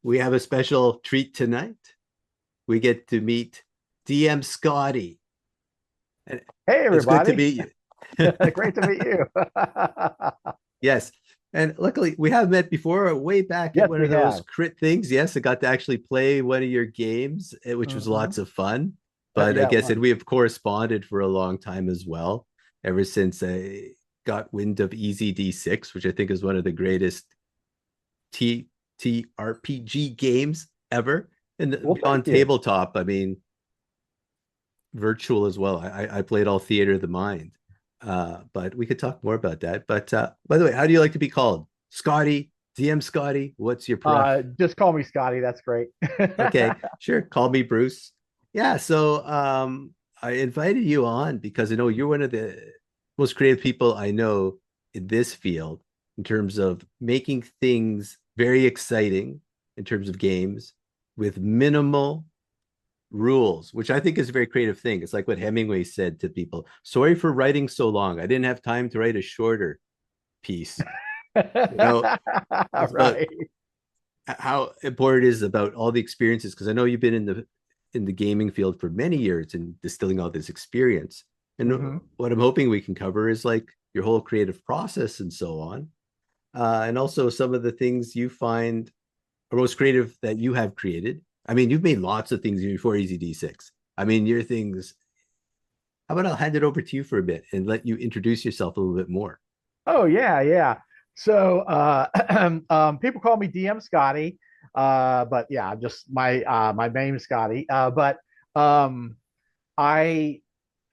we have a special treat tonight. We get to meet DM Scotty. And Hey, it's good to everybody. meet you. Great to meet you. Yes. And luckily, we have met before, way back at Yes, one we of those have. crit things. Yes, I got to actually play one of your games, which was Hmm. lots of fun. But I Yeah, guess, and one. we have corresponded for a long time as well, ever since I got wind of Easy D6, which I think is one of the greatest TTRPG games ever. And Well, thank beyond you. tabletop, I mean, virtual as well. I played all theater of the mind. But we could talk more about that. But by the way, how do you like to be called? Scotty, DM Scotty? What's your pref? Just call me Scotty. That's great. Okay, sure. Call me Bruce. Yeah, so I invited you on because I know you're one of the most creative people I know in this field in terms of making things very exciting in terms of games with minimal rules, which I think is a very creative thing. It's like what Hemingway said to people: sorry for writing so long. I didn't have time to write a shorter piece. You know, All it's about right. how important it is about all the experiences, because I know you've been in the gaming field for many years and distilling all this experience. And Hmm. what I'm hoping we can cover is like your whole creative process and so on. And also some of the things you find are most creative that you have created. I mean, you've made lots of things before Easy D6. I mean, your things. How about I'll hand it over to you for a bit and let you introduce yourself a little bit more? Oh, yeah, yeah. So, people call me DM Scotty, but yeah, just my name is Scotty. But um, I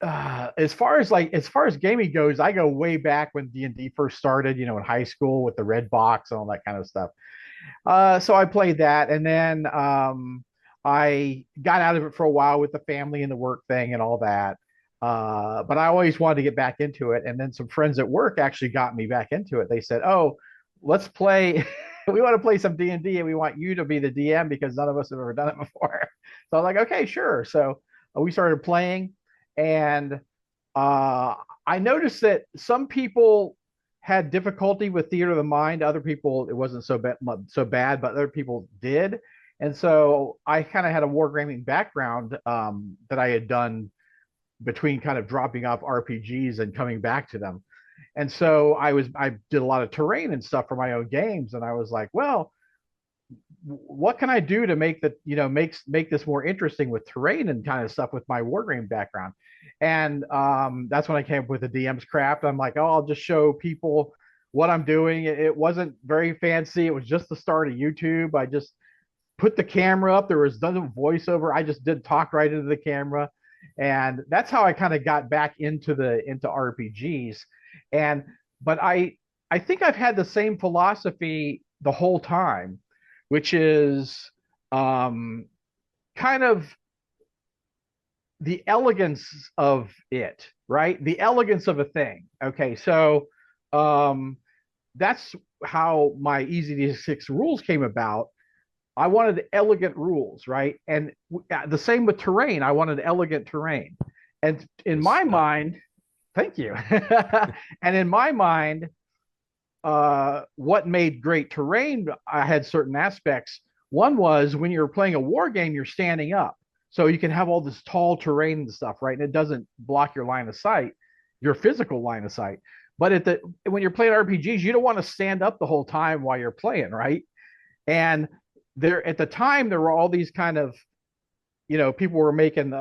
as far as gaming goes, I go way back when D&D first started, in high school with the red box and all that kind of stuff. So I played that, and then I got out of it for a while with the family and the work thing and all that. But I always wanted to get back into it, and then some friends at work actually got me back into it. They said, "Oh, let's play." We want to play some D&D and we want you to be the DM because none of us have ever done it before. So I'm like, okay, sure. So we started playing, and uh, I noticed that some people had difficulty with theater of the mind. Other people, it wasn't so bad, but other people did. And so I kind of had a wargaming background that I had done between kind of dropping off RPGs and coming back to them. And so I did a lot of terrain and stuff for my own games, and I was like, well, what can I do to make the make this more interesting with terrain and kind of stuff with my wargaming background? And that's when I came up with the DM's craft. I'm like, oh, I'll just show people what I'm doing. It wasn't very fancy. It was just the start of YouTube. I just put the camera up. There was no voiceover. I just did talk right into the camera, and that's how I kind of got back into RPGs. And but I think I've had the same philosophy the whole time, which is um, kind of the elegance of it, right? The elegance of a thing. Okay, so um, that's how my Easy D6 rules came about. I wanted elegant rules, right? And the same with terrain. I wanted elegant terrain. And in Good my stuff. mind, thank you. And in my mind, what made great terrain, I had certain aspects. One was when you're playing a war game, you're standing up. So you can have all this tall terrain and stuff, right? And it doesn't block your line of sight, your physical line of sight. But when you're playing RPGs, you don't want to stand up the whole time while you're playing, right? And there at the time there were all these kind of people were making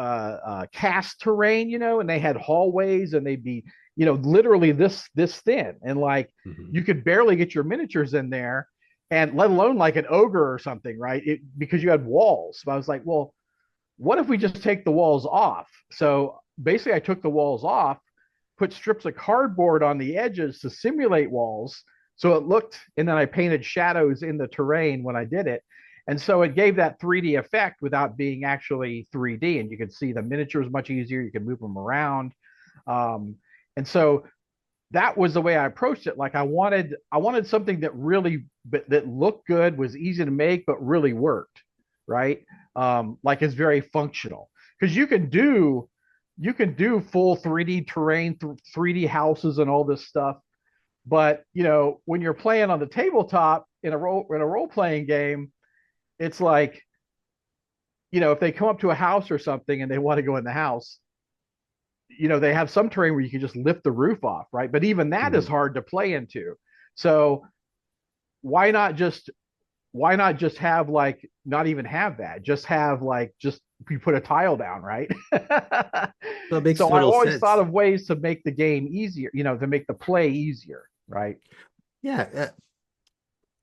cast terrain, and they had hallways and they'd be literally this thin, and like Mhm. you could barely get your miniatures in there, and let alone like an ogre or something, right? Because you had walls. So I was like, well, what if we just take the walls off? So basically I took the walls off, put strips of cardboard on the edges to simulate walls, so it looked, and then I painted shadows in the terrain when I did it. And so it gave that 3D effect without being actually 3D. And you could see the miniatures much easier. You can move them around. Um, and so that was the way I approached it. Like I wanted something that really that looked good, was easy to make, but really worked, right? Like it's very functional because you can do full 3D terrain, 3D houses, and all this stuff. But when you're playing on the tabletop in a role playing game, it's like, if they come up to a house or something and they want to go in the house, they have some terrain where you can just lift the roof off, right? But even that is Mhm. hard to play into. So why not just have like not even have that? Just have like just you put a tile down, right? So it makes So I total always thought sense. of ways to make the game easier, to make the play easier, right? Yeah,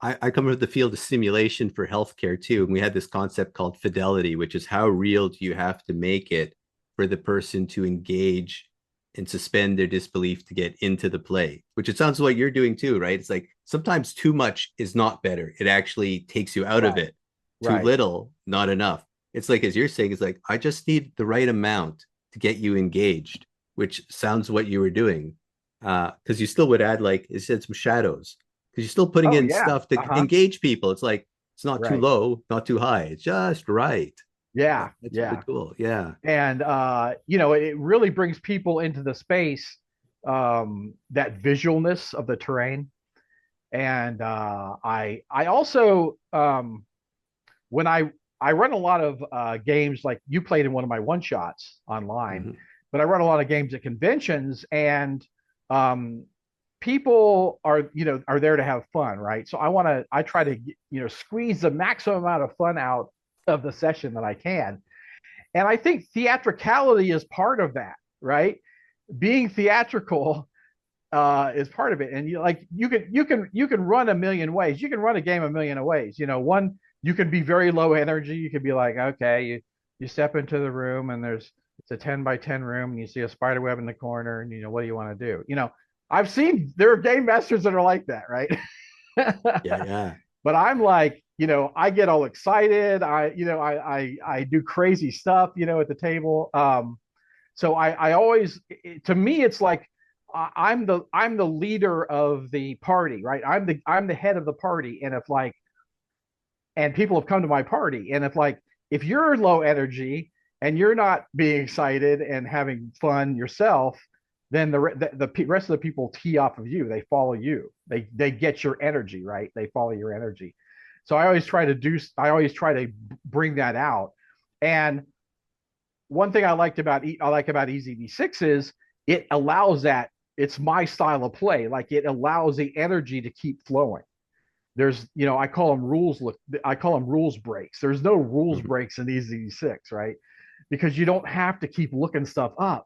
I come from the field of simulation for healthcare too, and we had this concept called fidelity, which is how real do you have to make it for the person to engage and suspend their disbelief to get into the play, which it sounds like you're doing too, right? It's like sometimes too much is not better. It actually takes you out of Right, it. Too right. little, not enough. It's like, as you're saying, it's like, I just need the right amount to get you engaged, which sounds what you were doing. Because you still would add, like, it said, some shadows because you're still putting Oh in yeah. stuff to Uh-huh. engage people. It's like it's not too Right. low, not too high. It's just right. Yeah, That's really yeah. cool. Yeah. And it really brings people into the space, that visualness of the terrain. And I also, when I run a lot of games, like you played in one of my one shots online, Mhm. but I run a lot of games at conventions, and um, people are there to have fun, right? So I try to squeeze the maximum amount of fun out of the session that I can, and I think theatricality is part of that, right? Being theatrical is part of it. And you can run a million ways. You can run a game a million ways. One, you can be very low energy. You could be like, okay, you step into the room and it's a 10 by 10 room and you see a spider web in the corner and what do you want to do? I've seen there are game masters that are like that, right? Yeah, yeah. But I'm like, I get all excited. I do crazy stuff, at the table. So I always, to me, it's like I'm the leader of the party, right? I'm the head of the party, and and people have come to my party, and if you're low energy and you're not being excited and having fun yourself, then the rest of the people tee off of you. They follow you. They get your energy, right? They follow your energy. So I always try to bring that out. And one thing I like about EZD6 is it allows that. It's my style of play. Like, it allows the energy to keep flowing. There's, I call them rules. I call them rules breaks. There's no rules Mhm. breaks in EZD6, right? Because you don't have to keep looking stuff up.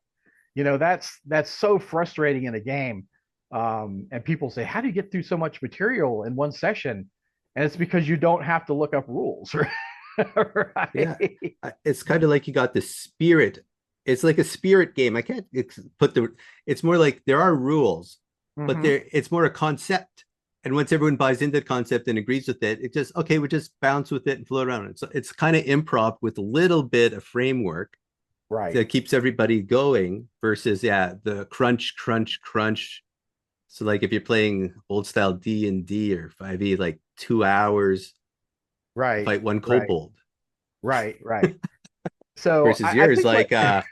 That's so frustrating in a game. And people say, how do you get through so much material in one session? And it's because you don't have to look up rules, Yeah. right? It's kind of like you got the spirit. It's like a spirit game. I can't put the, it's more like there are rules, but Mm-hmm. it's more a concept. And once everyone buys into the concept and agrees with it, it just, okay, we just bounce with it and float around. It's kind of improv with a little bit of framework Right. that keeps everybody going versus, yeah, the crunch, crunch, crunch. So like if you're playing old style D&D or 5e, like 2 hours to Right. fight one Right. kobold Right. Right. So versus I yours think what like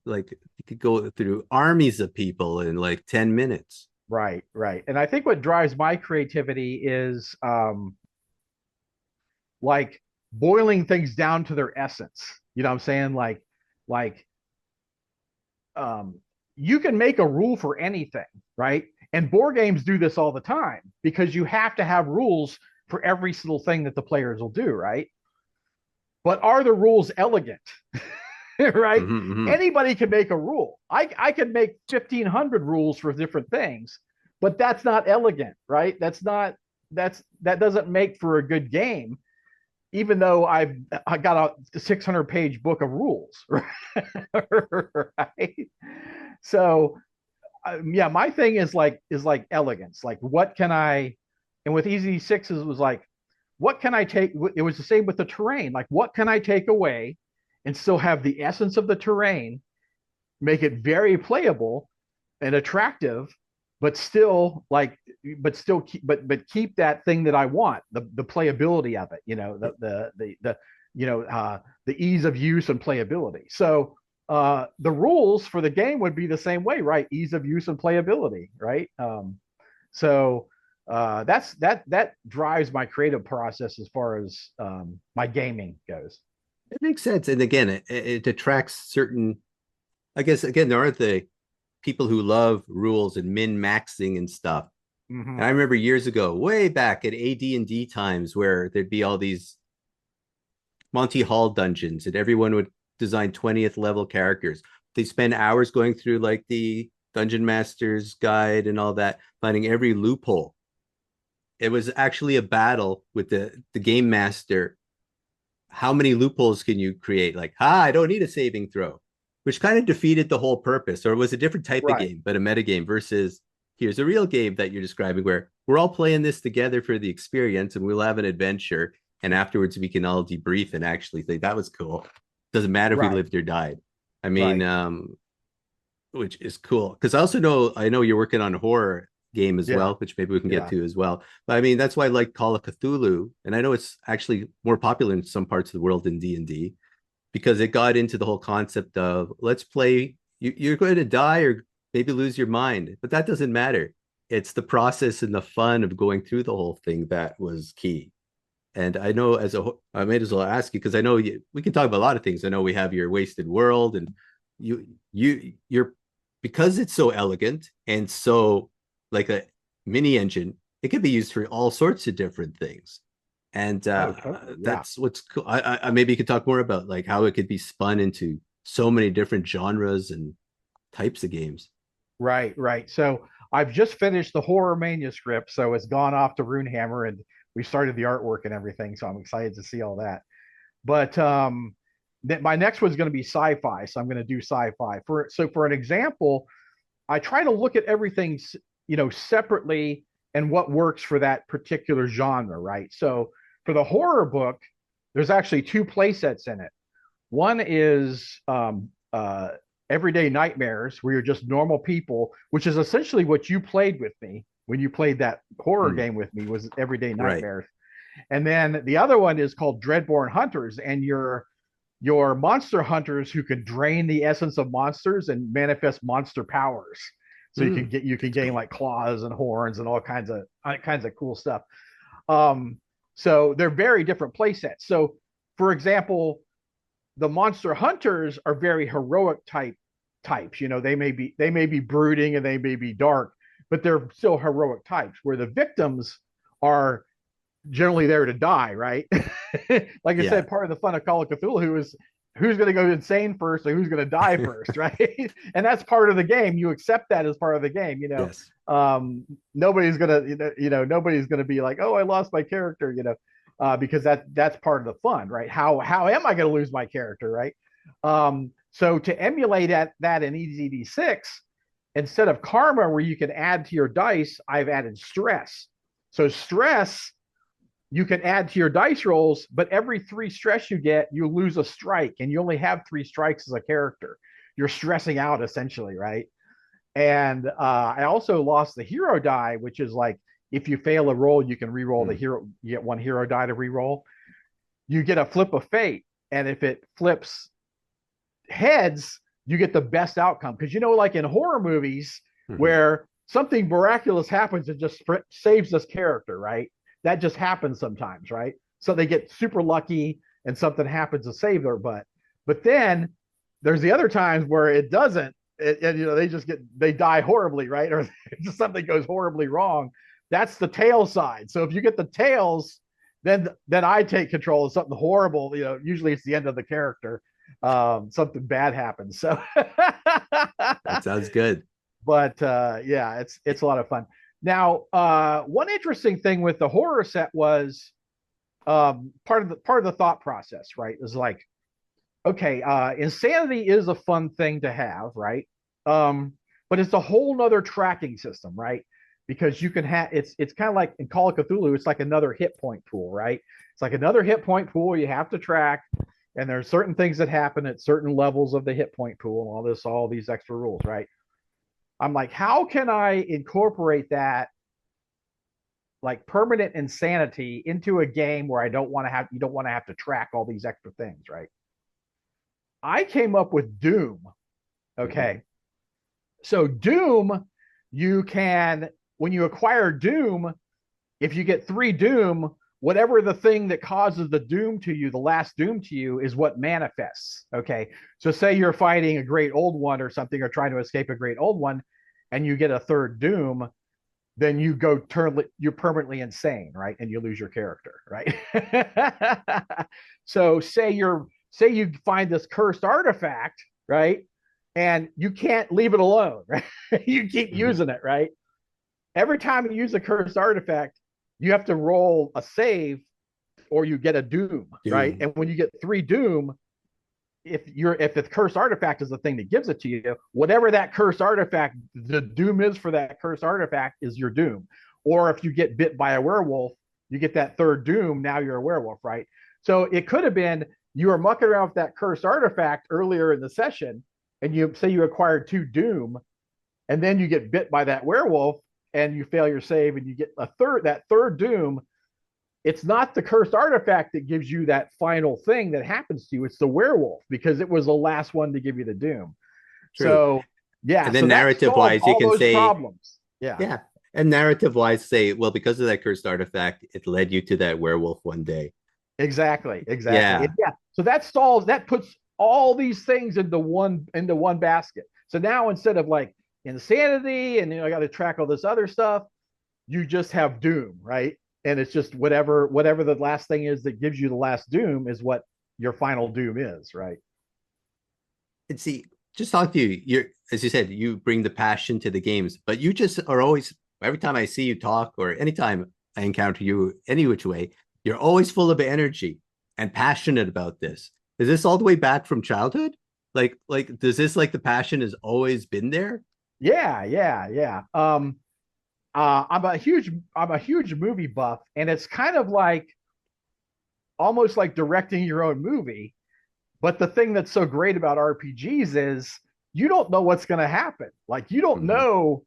like you could go through armies of people in like 10 minutes. right, right. And I think what drives my creativity is like boiling things down to their essence. You know what I'm saying? Like um you can make a rule for anything, right? And board games do this all the time because you have to have rules for every single thing that the players will do, right? But are the rules elegant? Right? Mm-hmm, mm-hmm. Anybody can make a rule. I can make 1,500 rules for different things, but that's not elegant, right? That doesn't make for a good game, even though I got a 600-page book of rules, right? So yeah, my thing is like elegance. Like, what can I? And with Easy Sixes, it was like, what can I take? It was the same with the terrain. Like, what can I take away and still have the essence of the terrain, make it very playable and attractive, but still keep that thing that I want, the playability of it, the ease of use and playability. So the rules for the game would be the same way, right? Ease of use and playability, right? So that drives my creative process as far as my gaming goes. It makes sense. And again, it attracts certain, I guess, again, there are the people who love rules and min maxing and stuff. Mm-hmm. And I remember years ago, way back at AD&D times, where there'd be all these Monty Hall dungeons, and everyone would design 20th level characters. They spend hours going through like the Dungeon Master's Guide and all that, finding every loophole. It was actually a battle with the game master. How many loopholes can you create? Like, I don't need a saving throw, which kind of defeated the whole purpose. Or it was a different type of Right. game, but a meta game versus here's a real game that you're describing where we're all playing this together for the experience and we'll have an adventure. And afterwards we can all debrief and actually think that was cool. Doesn't matter if we Right. lived or died. I mean, Right. which is cool. Because I know you're working on a horror game as Yeah. well, which maybe we can get Yeah. to as well. But I mean, that's why I like Call of Cthulhu, and I know it's actually more popular in some parts of the world than D&D because it got into the whole concept of let's play. You're going to die or maybe lose your mind, but that doesn't matter. It's the process and the fun of going through the whole thing that was key. And I know I may as well ask you because I know we can talk about a lot of things. I know we have your Wasted World, and you're because it's so elegant and so like a mini engine, it can be used for all sorts of different things. And Oh, totally. Yeah. that's what's cool. I maybe you could talk more about like how it could be spun into so many different genres and types of games. Right. Right. So I've just finished the horror manuscript, so it's gone off to Runehammer, and we started the artwork and everything. So I'm excited to see all that. But my next one's going to be sci-fi, so I'm going to do sci-fi. For an example, I try to look at everything, separately and what works for that particular genre, right? So for the horror book, there's actually two play sets in it. One is Everyday Nightmares, where you're just normal people, which is essentially what you played with me when you played that horror Hmm. game with me, was Everyday Right. Nightmares. And then the other one is called Dreadborn Hunters, and you're monster hunters who can drain the essence of monsters and manifest monster powers. So Hmm. you can That's gain cool. like claws and horns and all kinds of cool stuff. Um, so they're very different play sets. So, for example, the monster hunters are very heroic types. They may be brooding and they may be dark, but they're still heroic types. Where the victims are generally there to die, right? Like I Yeah. said, part of the fun of Call of Cthulhu is who's going to go insane first or who's going to die first, right? And that's part of the game. You accept that as part of the game. Yes. Nobody's gonna, nobody's gonna be like, oh, I lost my character, because that's part of the fun, right? How am I going to lose my character, right? So to emulate that in EZD6, instead of karma, where you can add to your dice, I've added stress. So stress you can add to your dice rolls, but every 3 stress you get, you lose a strike, and you only have 3 strikes as a character. You're stressing out essentially, right? And I also lost the hero die, which is like if you fail a roll, you can re-roll the Hmm. hero. You get 1 hero die to re-roll. You get a flip of fate, and if it flips heads, you get the best outcome. Because like in horror movies, Hmm. where something miraculous happens and just saves this character, right? That just happens sometimes, right? So they get super lucky and something happens to save their butt. But then there's the other times where it doesn't, and they die horribly, right? Or just something goes horribly wrong. That's the tail side. So if you get the tails, then I take control of something horrible. Usually it's the end of the character. Something bad happens. So, That sounds good. but yeah, it's a lot of fun. Now, one interesting thing with the horror set was part of the thought process, right? Is like, okay, insanity is a fun thing to have, right? But it's a whole nother tracking system, right? Because you can have it's kind of like in Call of Cthulhu, it's like another hit point pool, right? It's like another hit point pool you have to track, and there's certain things that happen at certain levels of the hit point pool, and all these extra rules, right? I'm like, how can I incorporate that like permanent insanity into a game where you don't want to have to track all these extra things, right? I came up with Doom. Hmm. Okay. So Doom, you can when you acquire Doom, if you get 3 doom, whatever the thing that causes the doom to you, the last doom to you, is what manifests. Okay. So say you're fighting a great old one or something, or trying to escape a great old one, and you get a 3rd doom, then you're permanently insane, right? And you lose your character, right? So say you find this cursed artifact, right? And you can't leave it alone, right? You keep using it, right? Every time you use a cursed artifact, you have to roll a save or you get a doom, right? And when you get 3 doom, if the cursed artifact is the thing that gives it to you, whatever that cursed artifact, the doom is for that cursed artifact is your doom. Or if you get bit by a werewolf, you get that 3rd doom. Now you're a werewolf, right? So it could have been you were mucking around with that cursed artifact earlier in the session, and you say you acquired 2 doom, and then you get bit by that werewolf, and you fail your save, and you get that 3rd doom. It's not the cursed artifact that gives you that final thing that happens to you. It's the werewolf, because it was the last one to give you the doom. True. So yeah. And then narrative wise, you can say problems. Yeah. And narrative wise, say, well, because of that cursed artifact, it led you to that werewolf one day. Exactly. Yeah. So that puts all these things into one basket. So now instead of like insanity and I got to track all this other stuff, you just have doom, right? And it's just whatever the last thing is that gives you the last doom is what your final doom is, right? And see, just talk to you. As you said, you bring the passion to the games, but you just are always, every time I see you talk or anytime I encounter you any which way, you're always full of energy and passionate about this. Is this all the way back from childhood? Like, does this like the passion has always been there? Yeah. I'm a huge movie buff, and it's kind of like almost like directing your own movie. But the thing that's so great about RPGs is you don't know what's going to happen. Like you don't know.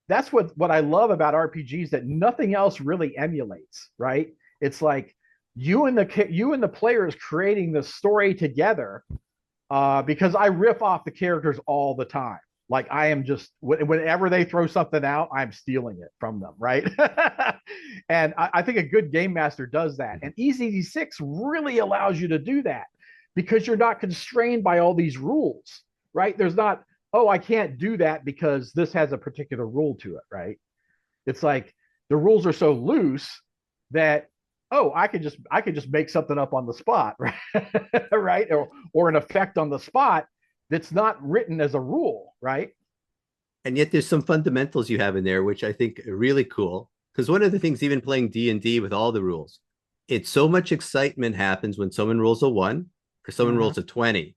That's what I love about RPGs that nothing else really emulates, right? It's like you and the players creating the story together, because I riff off the characters all the time. Like I am just, whenever they throw something out, I'm stealing it from them, right? And I think a good game master does that. And EZD6 really allows you to do that because you're not constrained by all these rules, right? There's not, oh, I can't do that because this has a particular rule to it, right? It's like the rules are so loose that, oh, I could just make something up on the spot, right? Right? Or an effect on the spot that's not written as a rule, right? And yet there's some fundamentals you have in there, which I think are really cool. Because one of the things, even playing D&D with all the rules, it's so much excitement happens when someone rolls a 1 or someone rolls a 20.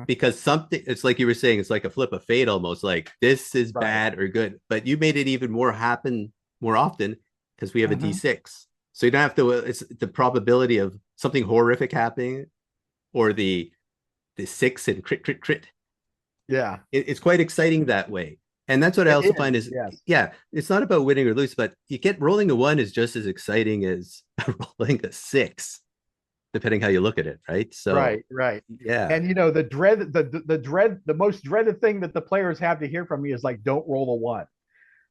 Because something, it's like you were saying, it's like a flip of fate almost, like this is bad or good. But you made it even more happen more often because we have a D6. So you don't have to, it's the probability of something horrific happening or the 6 and crit. Yeah. It's quite exciting that way. And that's what I also find is, it's not about winning or lose, but rolling a 1 is just as exciting as rolling a 6, depending how you look at it, right? So right. Yeah. And the most dreaded thing that the players have to hear from me is like, don't roll a 1.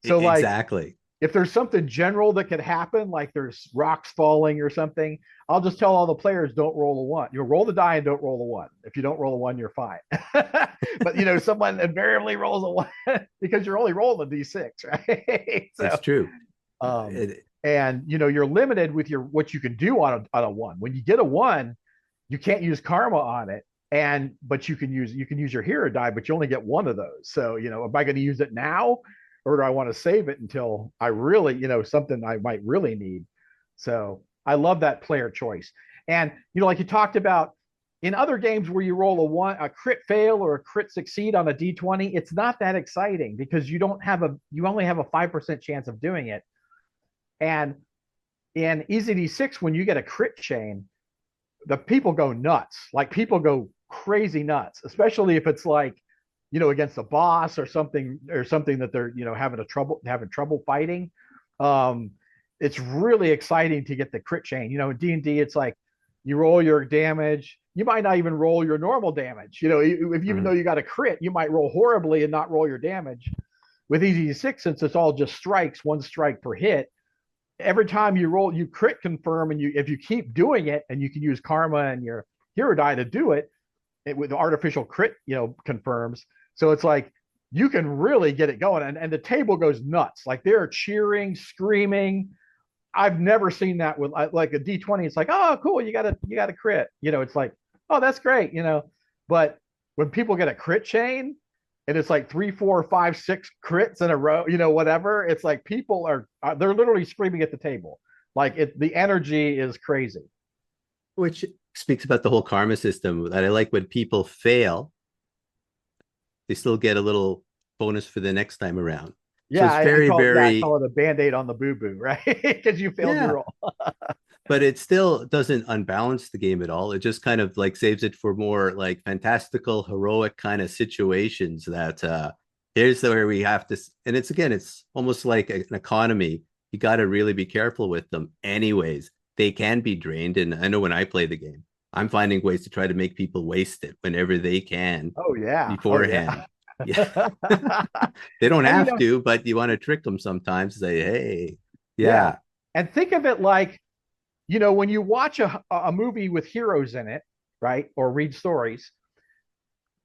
So like, exactly. If there's something general that could happen, like there's rocks falling or something, I'll just tell all the players, don't roll a 1. You roll the die and don't roll a 1. If you don't roll a 1, you're fine. But someone invariably rolls a 1 because you're only rolling a D6, right? So, it's true. And you're limited with what you can do on a 1. When you get a 1, you can't use karma on it. But you can use your hero die, but you only get 1 of those. So, am I going to use it now? Or do I want to save it until I really, something I might really need? So I love that player choice. And, like you talked about in other games where you roll a crit fail or a crit succeed on a D20, it's not that exciting because you only have a 5% chance of doing it. And in EZD6, when you get a crit chain, the people go nuts. Like people go crazy nuts, especially if it's like, against a boss or something that they're, having trouble fighting. It's really exciting to get the crit chain. In D&D, it's like you roll your damage. You might not even roll your normal damage. Even though you got a crit, you might roll horribly and not roll your damage. With EZ6, since it's all just strikes, 1 strike per hit, every time you roll, you crit confirm, and if you keep doing it, and you can use karma and your hero die to do it, with artificial crit, confirms. So it's like you can really get it going, and the table goes nuts. Like they're cheering, screaming. I've never seen that with like a D20. It's like, oh, cool, you got a crit. It's like, oh, that's great. But when people get a crit chain, and it's like 3, 4, 5, 6 crits in a row, whatever. It's like people they're literally screaming at the table. Like the energy is crazy. Which speaks about the whole karma system that I like. When people fail, they still get a little bonus for the next time around. So Yeah, it's I very, call it, I very, call it a band-aid on the boo-boo, right? Because you failed your yeah, roll. but it still doesn't unbalance the game at all. It just kind of like saves it for more like fantastical, heroic kind of situations that here's where we have to, and it's almost like an economy. You got to really be careful with them. Anyways, they can be drained. And I know when I play the game, I'm finding ways to try to make people waste it whenever they can Oh yeah. Oh yeah. beforehand. Yeah. They don't And have to, but you want to trick them sometimes. Say, hey, yeah. yeah. And think of it like, when you watch a movie with heroes in it, right? Or read stories,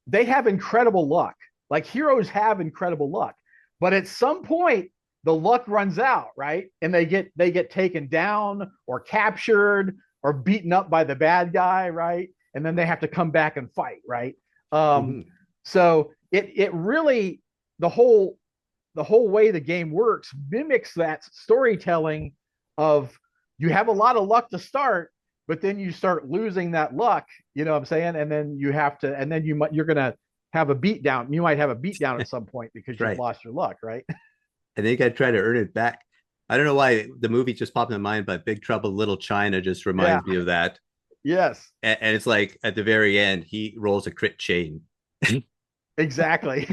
they have incredible luck. Like heroes have incredible luck. But at some point, the luck runs out, right? And they get taken down or captured or beaten up by the bad guy, right? And then they have to come back and fight, right? Mhm. So it really, the whole way the game works mimics that storytelling of, you have a lot of luck to start, but then you start losing that luck, you know what I'm saying? And then you have to, and then you're gonna have a beat down. You might have a beat down at some point because you've Right. lost your luck, right? And they got to try to earn it back. I don't know why the movie just popped in my mind, but Big Trouble in Little China just Yeah. reminds me of that. Yes. And it's like at the very end, he rolls a crit chain. Exactly.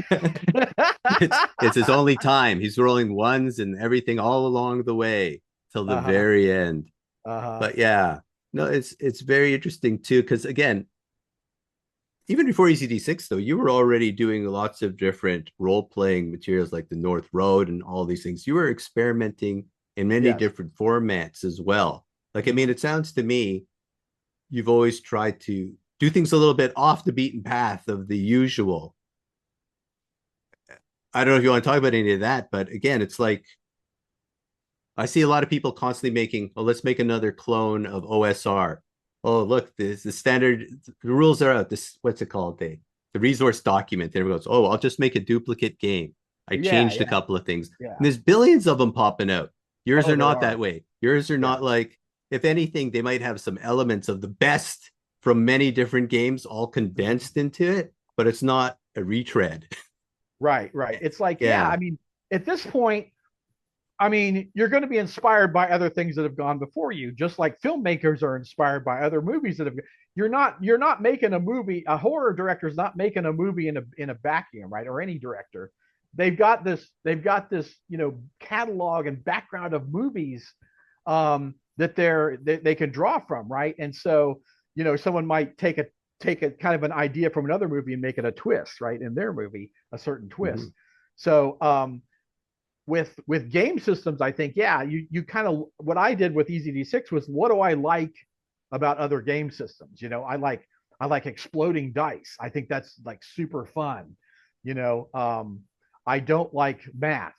It's his only time. He's rolling ones and everything all along the way till the Uh-huh. very end. Uh-huh. But yeah, no, it's very interesting too, because again, even before ECD6 though, you were already doing lots of different role-playing materials like the North Road and all these things. You were experimenting in many Yes. different formats as well. Like, I mean, Mhm. it sounds to me you've always tried to do things a little bit off the beaten path of the usual. I don't know if you want to talk about any of that, but again, it's like I see a lot of people constantly making, oh, let's make another clone of OSR. Oh, look, this the standard, the rules are out. This, what's it called? The resource document. And everyone goes, oh, I'll just make a duplicate game. I Yeah, changed a yeah, couple of things. yeah. And there's billions of them popping out. Yours Oh, are there not that are. way. Yours are Yeah. not like, if anything, they might have some elements of the best from many different games all Mhm. condensed into it, but it's not a retread. Right, right. It's like, yeah, I Yeah. mean, at this point, I mean, you're going to be inspired by other things that have gone before you, just like filmmakers are inspired by other movies that have. You're not making a movie. A horror director is not making a movie in a vacuum, right? Or any director. They've got this catalog and background of movies that they can draw from, right? And so someone might take a kind of an idea from another movie and make it a twist, right? In their movie, a certain twist. Mhm. So with game systems, I think, yeah, you kind of, what I did with EZD6 was, what do I like about other game systems? I like exploding dice. I think that's like super fun. I don't like math.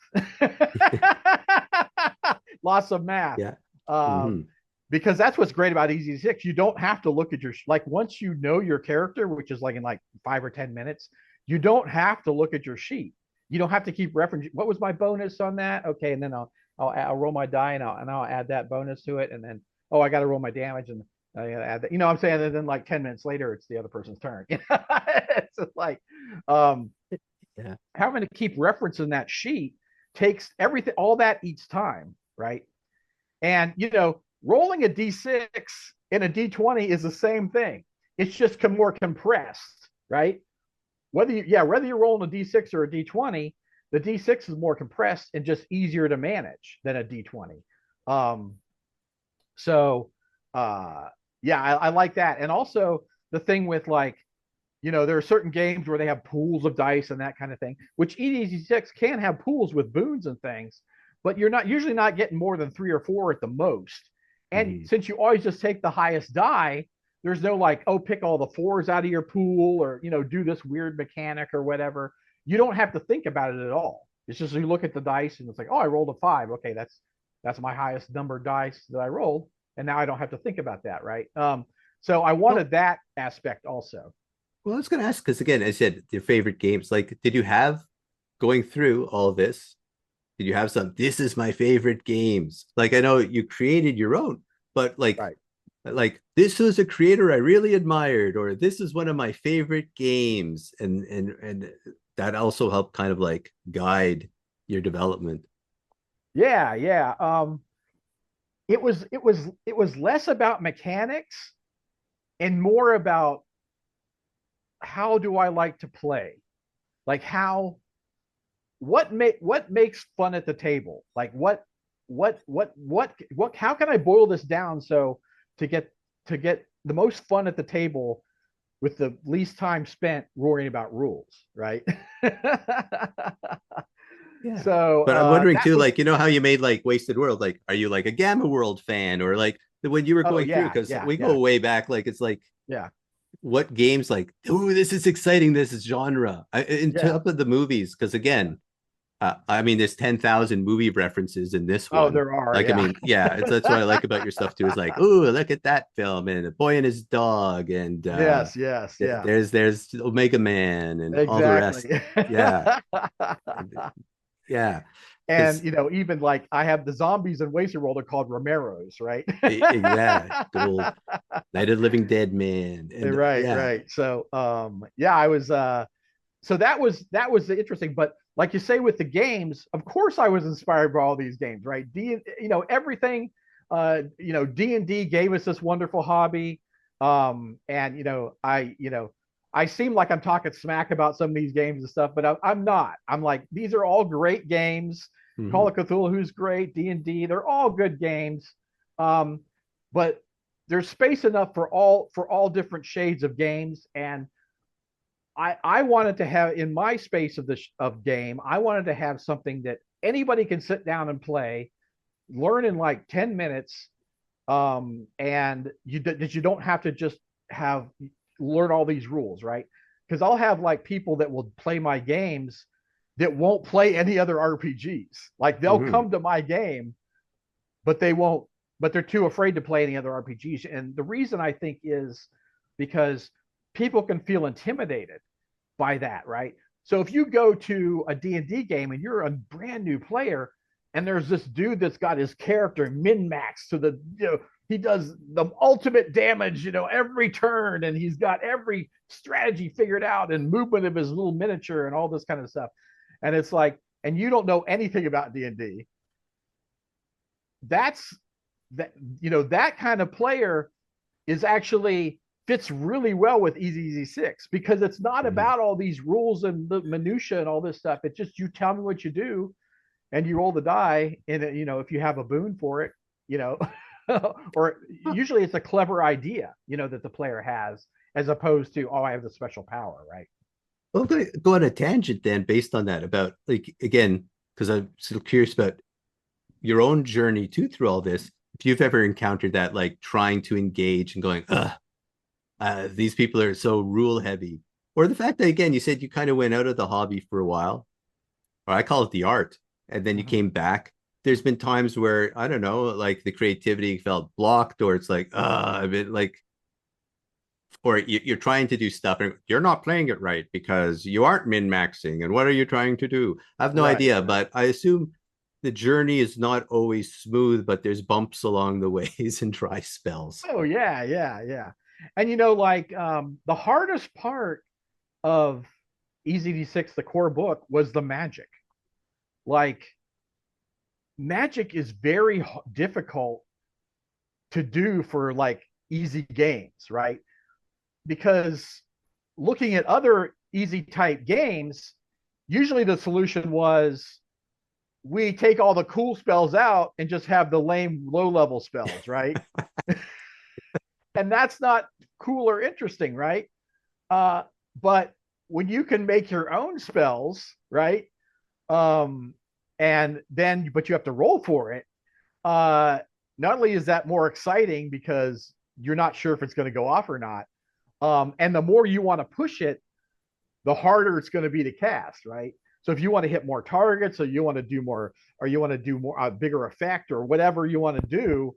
Lots of math. Yeah. Um, Mhm. because that's what's great about EZ6. You don't have to look at like, once you know your character, which is like in like 5 or 10 minutes, you don't have to look at your sheet. You don't have to keep referencing, what was my bonus on that? Okay, and then I'll roll my die, and I'll add that bonus to it, and then, oh, I got to roll my damage, and I got to add that. You know what I'm saying? And then like 10 minutes later, it's the other person's turn. It's just like, um, Yeah. having to keep referencing that sheet takes everything. All that eats time, right? And rolling a d6 and a d20 is the same thing. It's just more compressed, right? Whether you're rolling a d6 or a d20, the d6 is more compressed and just easier to manage than a d20. Um, so yeah, I like that. And also the thing with, like, there are certain games where they have pools of dice and that kind of thing, which EDZ6 can have pools with boons and things, but you're not usually not getting more than 3 or 4 at the most. And Mhm. since you always just take the highest die, there's no like, oh, pick all the fours out of your pool, or do this weird mechanic or whatever. You don't have to think about it at all. It's just you look at the dice and it's like, oh, I rolled a 5. Okay, that's my highest number dice that I rolled, and now I don't have to think about that, right? So I Well, wanted that aspect also. well, I was going to ask because again, I said your favorite games. Like, did you have going through all this? Did you have some? This is my favorite games. Like, I know you created your own, but Right. like this was a creator I really admired, or this is one of my favorite games, and that also helped kind of like guide your development. Yeah, yeah. It was less about mechanics and more about how do I like to play? Like what makes fun at the table? Like what how can I boil this down so to get the most fun at the table with the least time spent worrying about rules, right? Yeah. So But I'm wondering that too, was like, how you made like Wasted World? Like, are you like a Gamma World fan, or like when you were oh going through? yeah, Because yeah, we yeah, go way back. Like, it's like yeah, what games like, oh, this is exciting. This is genre. In yeah, top of the movies, because yeah. again, I mean, there's 10,000 movie references in this Oh, one. there are, Like, I yeah. mean, yeah, that's what I like about your stuff too. Is like, oh, look at that film and a boy and his dog, and Yes, yes, yeah. there's Omega Man and all the rest. Exactly. Yeah, yeah, And because even like I have the zombies in Waster World are called Romeros, right? yeah, good old Night of the Living Dead man, and Right, yeah, right. So yeah, I was so that was interesting. But like you say with the games, of course I was inspired by all these games, right? Everything D&D gave us this wonderful hobby. And I seem like I'm talking smack about some of these games and stuff, but I'm not. I'm like, these are all great games. Call mhm. of Cthulhu's great, D&D, they're all good games. Um, but there's space enough for all different shades of games. And I wanted to have in my space of game, I wanted to have something that anybody can sit down and play, learn in like 10 minutes, and you don't have to just have learn all these rules, right? Because I'll have like people that will play my games that won't play any other RPGs. Like they'll Mhm. come to my game, but they won't, but they're too afraid to play any other RPGs. And the reason I think is because people can feel intimidated by that, right? So if you go to a D&D game and you're a brand new player and there's this dude that's got his character min max to the, he does the ultimate damage, every turn, and he's got every strategy figured out and movement of his little miniature and all this kind of stuff. And it's like, and you don't know anything about D&D. That's that kind of player is actually fits really well with Easy Easy Six because it's not Mhm. about all these rules and the minutia and all this stuff. It's just you tell me what you do and you roll the die, and if you have a boon for it, you know, or usually it's a clever idea, that the player has as opposed to, oh, I have the special power, right? Well, I'm going to go on a tangent then, based on that, about like again, because I'm still curious about your own journey too through all this. If you've ever encountered that, like trying to engage and going, these people are so rule heavy, or the fact that again, you said you kind of went out of the hobby for a while, or I call it the art, and then you Mhm. came back. There's been times where I don't know, like the creativity felt blocked, or it's like, I mean, like, or you're trying to do stuff and you're not playing it right because you aren't min maxing. And what are you trying to do? I have no Right, idea, right. but I assume the journey is not always smooth, but there's bumps along the ways and dry spells. Oh yeah, yeah, yeah. And like the hardest part of Easy D6, the core book, was the magic. Like magic is very difficult to do for like easy games, right? Because looking at other easy type games, usually the solution was we take all the cool spells out and just have the lame low level spells, right? And that's not cool or interesting, right? But when you can make your own spells, right? Um, and then but you have to roll for it. Not only is that more exciting because you're not sure if it's going to go off or not, and the more you want to push it, the harder it's going to be to cast, right? So if you want to hit more targets, or you want to do more, or you want to do more a bigger effect, or whatever you want to do,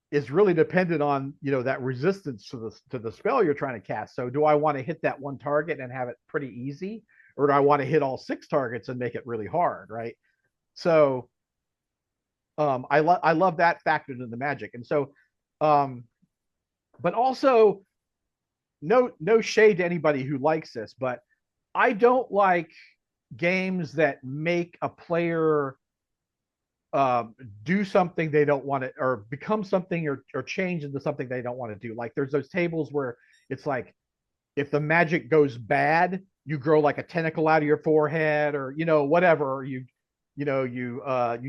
is really dependent on that resistance to the spell you're trying to cast. So do I want to hit that one target and have it pretty easy, or do I want to hit all 6 targets and make it really hard, right? So I love that factor in the Magic, and so but also no shade to anybody who likes this, but I don't like games that make a player do something they don't want to, or become something, or change into something they don't want to do. Like there's those tables where it's like, if the magic goes bad, you grow like a tentacle out of your forehead, or whatever, or you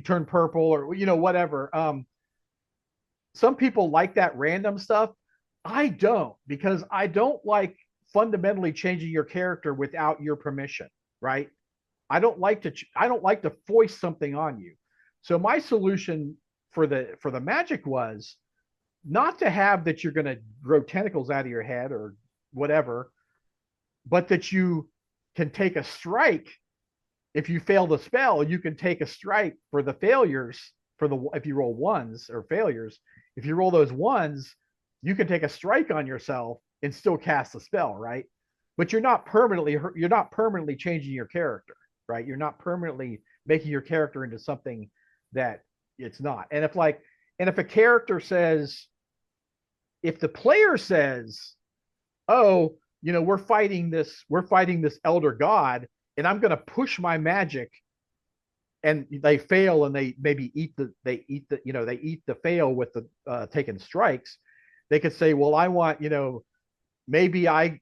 turn purple, or whatever. Some people like that random stuff. I don't, because I don't like fundamentally changing your character without your permission, right? I don't like to foist something on you. So my solution for the Magic was not to have that you're going to grow tentacles out of your head or whatever, but that you can take a strike. If you fail the spell, you can take a strike for the failures. If you roll ones or failures, if you roll those ones, you can take a strike on yourself and still cast the spell, right? But you're not permanently changing your character, right? You're not permanently making your character into something that it's not. And if a character says, if the player says, oh, we're fighting this elder god, and I'm going to push my magic, and they fail, and they maybe eat the fail with the taking strikes, they could say, well, I want, maybe I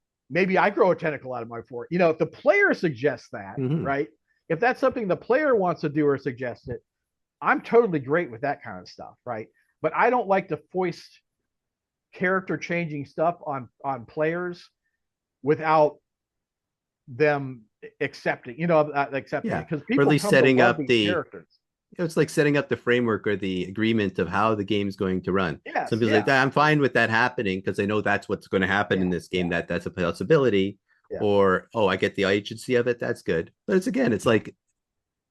grow a tentacle out of my forehead. If the player suggests that, right? If that's something the player wants to do or suggests it, I'm totally great with that kind of stuff, right? But I don't like to foist character changing stuff on players without them accepting it, because or at people least come to setting love up these the characters. it's like setting up the framework or the agreement of how the game's going to run. Yes, Some people like that. I'm fine with that happening because I know that's what's going to happen in this game. That's a possibility. Yeah. Or I get the agency of it. That's good. But it's like,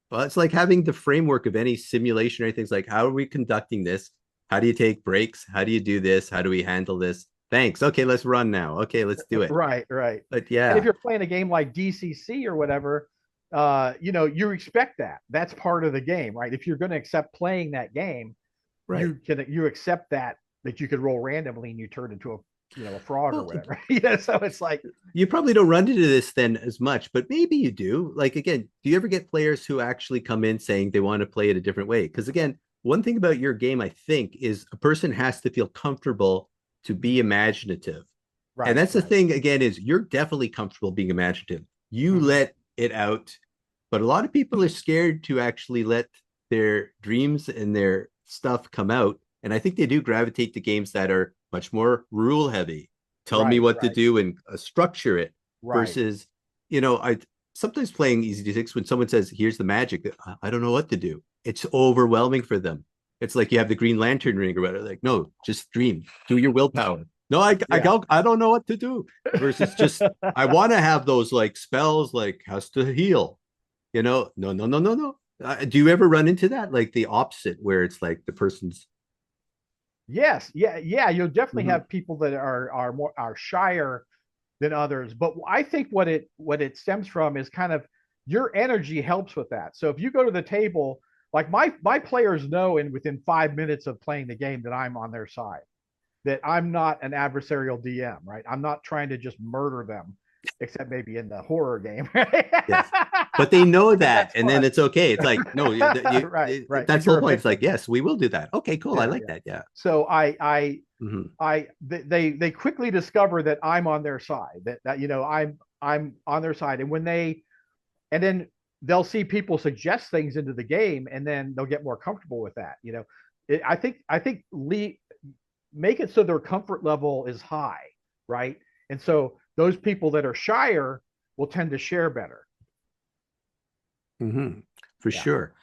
well, it's like having the framework of any simulation or anything. It's like, how are we conducting this? How do you take breaks? How do you do this? How do we handle this? Thanks. Okay, let's run now. Okay, let's do it. Right. But And if you're playing a game like DCC or whatever, you expect that. That's part of the game, right? If you're going to accept playing that game, right, you accept that you could roll randomly and you turn into a frog or whatever. So it's like, you probably don't run into this then as much, but maybe you do. Like, again, do you ever get players who actually come in saying they want to play it a different way? Because again, one thing about your game, I think, is a person has to feel comfortable to be imaginative. Right, and that's the thing, again, is you're definitely comfortable being imaginative. You let it out, but a lot of people are scared to actually let their dreams and their stuff come out. And I think they do gravitate to games that are much more rule heavy. Tell me what to do and structure it versus, I sometimes playing Easy D6 when someone says, here's the magic, I don't know what to do. It's overwhelming for them. It's like you have the Green Lantern ring or whatever. Like, no, just dream, do your willpower. No, I don't know what to do. Versus just, I want to have those like spells, like has to heal. No. Do you ever run into that? Like the opposite, where it's like the person's. Yes, yeah. You'll definitely have people that are shyer than others, but I think what it stems from is kind of your energy helps with that. So if you go to the table, like my players know, within 5 minutes of playing the game, that I'm on their side, that I'm not an adversarial DM, right? I'm not trying to just murder them, except maybe in the horror game. Yes. But they know that, and then it's okay. It's like, no, right. That's the whole point. It's like, yes, we will do that. Okay, cool. I like that. Yeah. So they quickly discover that I'm on their side. That I'm on their side, and then they'll see people suggest things into the game, and then they'll get more comfortable with that. I think make it so their comfort level is high, right? And so those people that are shyer will tend to share better. For sure.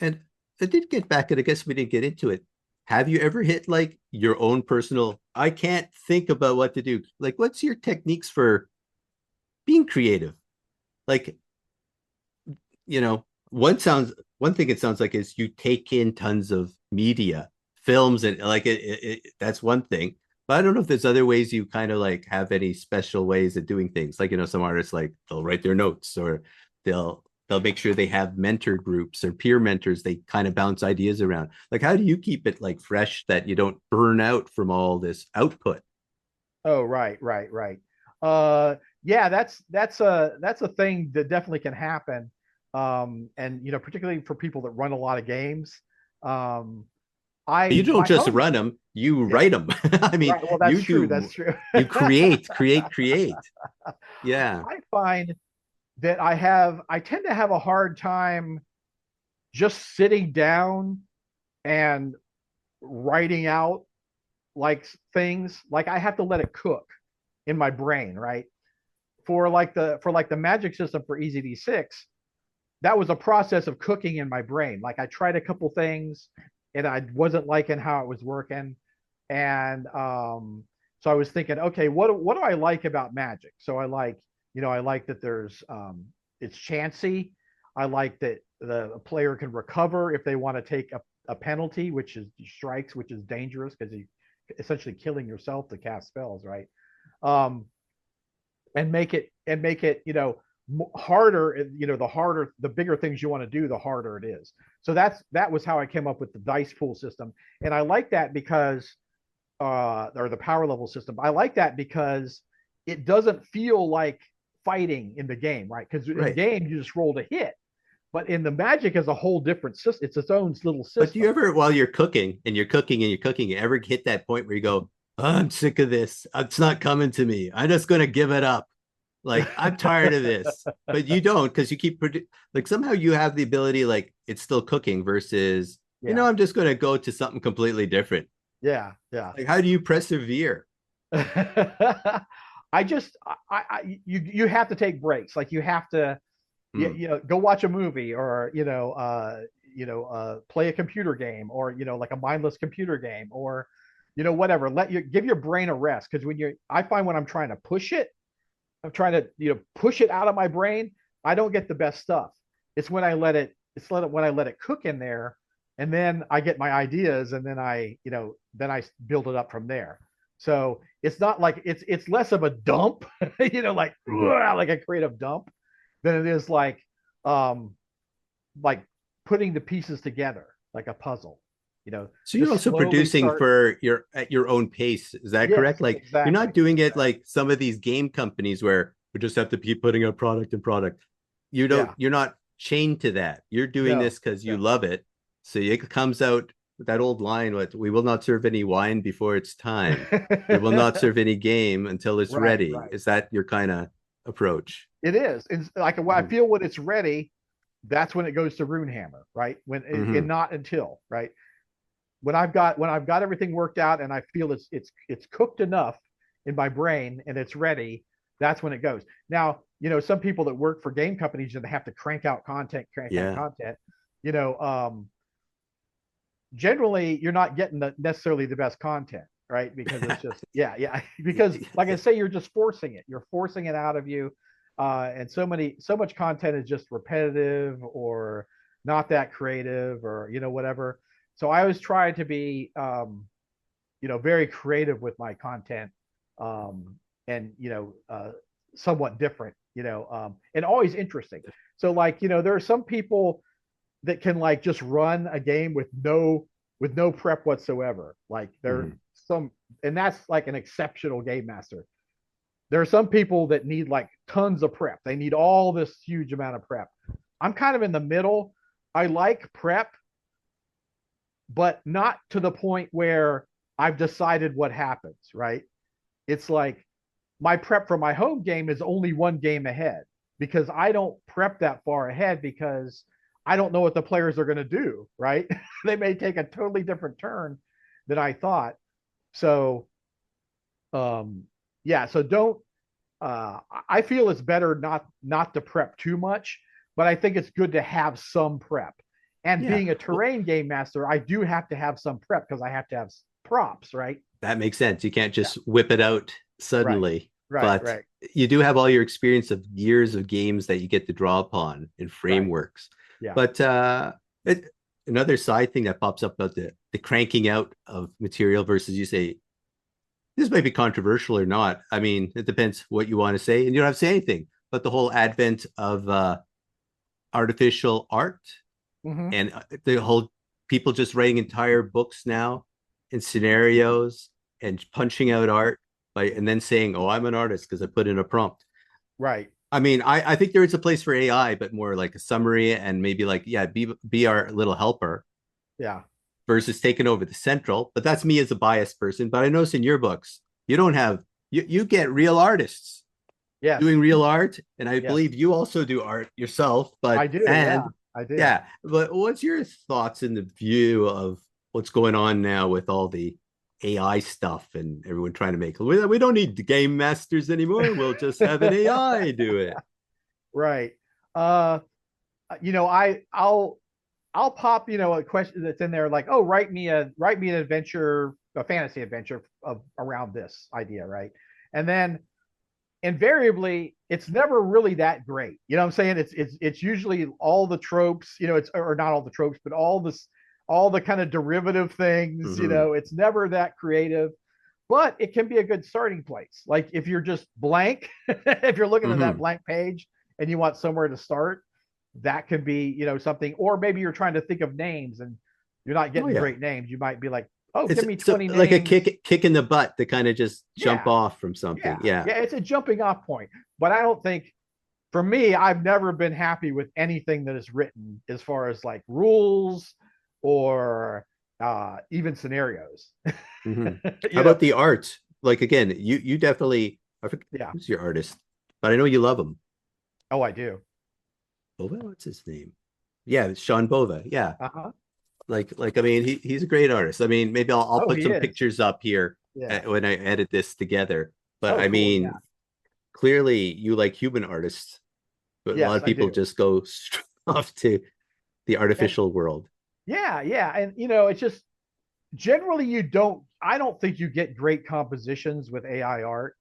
And I did get back, and I guess we didn't get into it. Have you ever hit like your own personal, I can't think about what to do? Like, what's your techniques for being creative? Like, you know, one thing it sounds like is you take in tons of media, films, and like that's one thing. But I don't know if there's other ways you kind of like have any special ways of doing things. Like, some artists like they'll write their notes, or they'll make sure they have mentor groups or peer mentors. They kind of bounce ideas around. Like, how do you keep it like fresh that you don't burn out from all this output? Oh, right. Yeah, that's a thing that definitely can happen. And particularly for people that run a lot of games. Um, You I don't my just home, run them, you yeah, write them. I mean, right. Well, that's you true. That's do, true. you create. Yeah. I find that I tend to have a hard time just sitting down and writing out like things. Like I have to let it cook in my brain, right? For like the magic system for EZD6, that was a process of cooking in my brain. Like I tried a couple things and I wasn't liking how it was working. And so I was thinking, okay, what do I like about magic? So I like that there's it's chancy. I like that the player can recover if they want to take a penalty, which is strikes, which is dangerous because you essentially killing yourself to cast spells, right? Um, and make it harder. The bigger things you want to do, the harder it is. So that was how I came up with the dice pool system. And I like that because or the power level system. I like that because it doesn't feel like fighting in the game, right? Because in the Right. game you just roll to hit, but in the magic is a whole different system. It's its own little But do you system. ever, while you're cooking and you're cooking and you're cooking, you ever hit that point where you go, "Oh, I'm sick of this. It's not coming to me. I'm just going to give it up. Like, I'm tired of this." But you don't, because you keep like somehow you have the ability, like it's still cooking versus, Yeah, I'm just going to go to something completely different. yeah. Like, how do you persevere? I just you have to take breaks. Like you have to Hmm. go watch a movie or play a computer game or like a mindless computer game or whatever. Give your brain a rest because I find when I'm trying to push it, I'm trying to push it out of my brain. I don't get the best stuff. When I let it cook in there, and then I get my ideas, and then I build it up from there. So it's not like it's less of a dump, like a creative dump, than it is um like putting the pieces together like a puzzle. So you're Just also slowly producing start. for your at your own pace. Is that correct? Yes, Like, you're exactly, not doing it exactly. like some of these game companies where we just have to keep putting out product and product. Yeah, You're not chained to that. You're doing no, this because you no. love it. So it comes out with that old line, what, we will not serve any wine before it's time. We will not serve any game until it's Right, ready. right. Is that your kind of approach? It is. It's like when I Mm-hmm. feel when it's ready, that's when it goes to Runehammer, right? And Mm-hmm. not until, right? When I've got everything worked out and I feel it's cooked enough in my brain and it's ready, that's when it goes. Now, some people that work for game companies and they have to crank out Yeah. content, you know, generally you're not getting necessarily the best content, right? Because it's just yeah. Because like I say, you're forcing it out of you, and so much content is just repetitive or not that creative or whatever. So I always try to be very creative with my content, and somewhat different, and always interesting. So like there are some people that can like just run a game with no prep whatsoever. Like Mm-hmm. some, and that's like an exceptional game master. There are some people that need like tons of prep. They need all this huge amount of prep. I'm kind of in the middle. I like prep, but not to the point where I've decided what happens, right? It's like my prep for my home game is only one game ahead because I don't prep that far ahead because I don't know what the players are going to do, right? They may take a totally different turn than I thought. So, yeah, so don't I feel it's better not to prep too much, but I think it's good to have some prep. And Yeah. being a Well, terrain game master, I do have to have some prep because I have to have props, right? that makes sense. You can't Yeah. just whip it out Right. suddenly, Right. but Right. you do have all your experience of years of games that you get to draw upon in Right. frameworks. Yeah. But it, another side thing that pops up about the cranking out of material versus you say this might be controversial or not. I mean, it depends what you want to say, and you don't have to say anything. But the whole advent of artificial art Mm-hmm. and the whole people just writing entire books now and scenarios and punching out art by and then saying, "Oh, I'm an artist because I put in a prompt." Right. I mean, I think there is a place for AI, but more like a summary and maybe like, yeah, be our little helper Yeah. versus taking over the central. But that's me as a biased person. But I notice in your books, you don't have you get real artists Yes. doing real art, and I Yes. believe you also do art yourself. I But do. Yeah. and I do. yeah, but what's your thoughts in the view of what's going on now with all the AI stuff and everyone trying to make we don't need the game masters anymore. We'll just have an AI do it. Right. Uh, I'll pop, a question that's in there like, oh, write me an adventure, a fantasy adventure of around this idea, right? And then invariably it's never really that great. You know what I'm saying? It's usually all the tropes, it's or not all the tropes, but all the kind of derivative things, Mm-hmm. it's never that creative, but it can be a good starting place. Like if you're just blank, if you're looking at that Mm-hmm. blank page and you want somewhere to start, that could be, something, or maybe you're trying to think of names and you're not Oh getting yeah. great names. You might be like, oh, It's give me so 20 like a names. kick in the butt to kind of just jump Yeah, off from something. yeah, Yeah. yeah. It's a jumping off point. But I don't think, for me, I've never been happy with anything that is written as far as like rules or even scenarios. Mm-hmm. How you know, about the art? Like again, you definitely I forget yeah. who's your artist, but I know you love him. Oh, I do. Bova, what's his name? Yeah, it's Sean Bova. Yeah, Uh-huh. like I mean, he's a great artist. I mean, maybe I'll Oh, put he some is. pictures up here Yeah. when I edit this together. But Oh, I cool. Yeah. mean, clearly you like human artists, but a lot Yes, of I people do. just go straight off to the And artificial world. yeah, yeah. And it's just generally I don't think you get great compositions with AI art,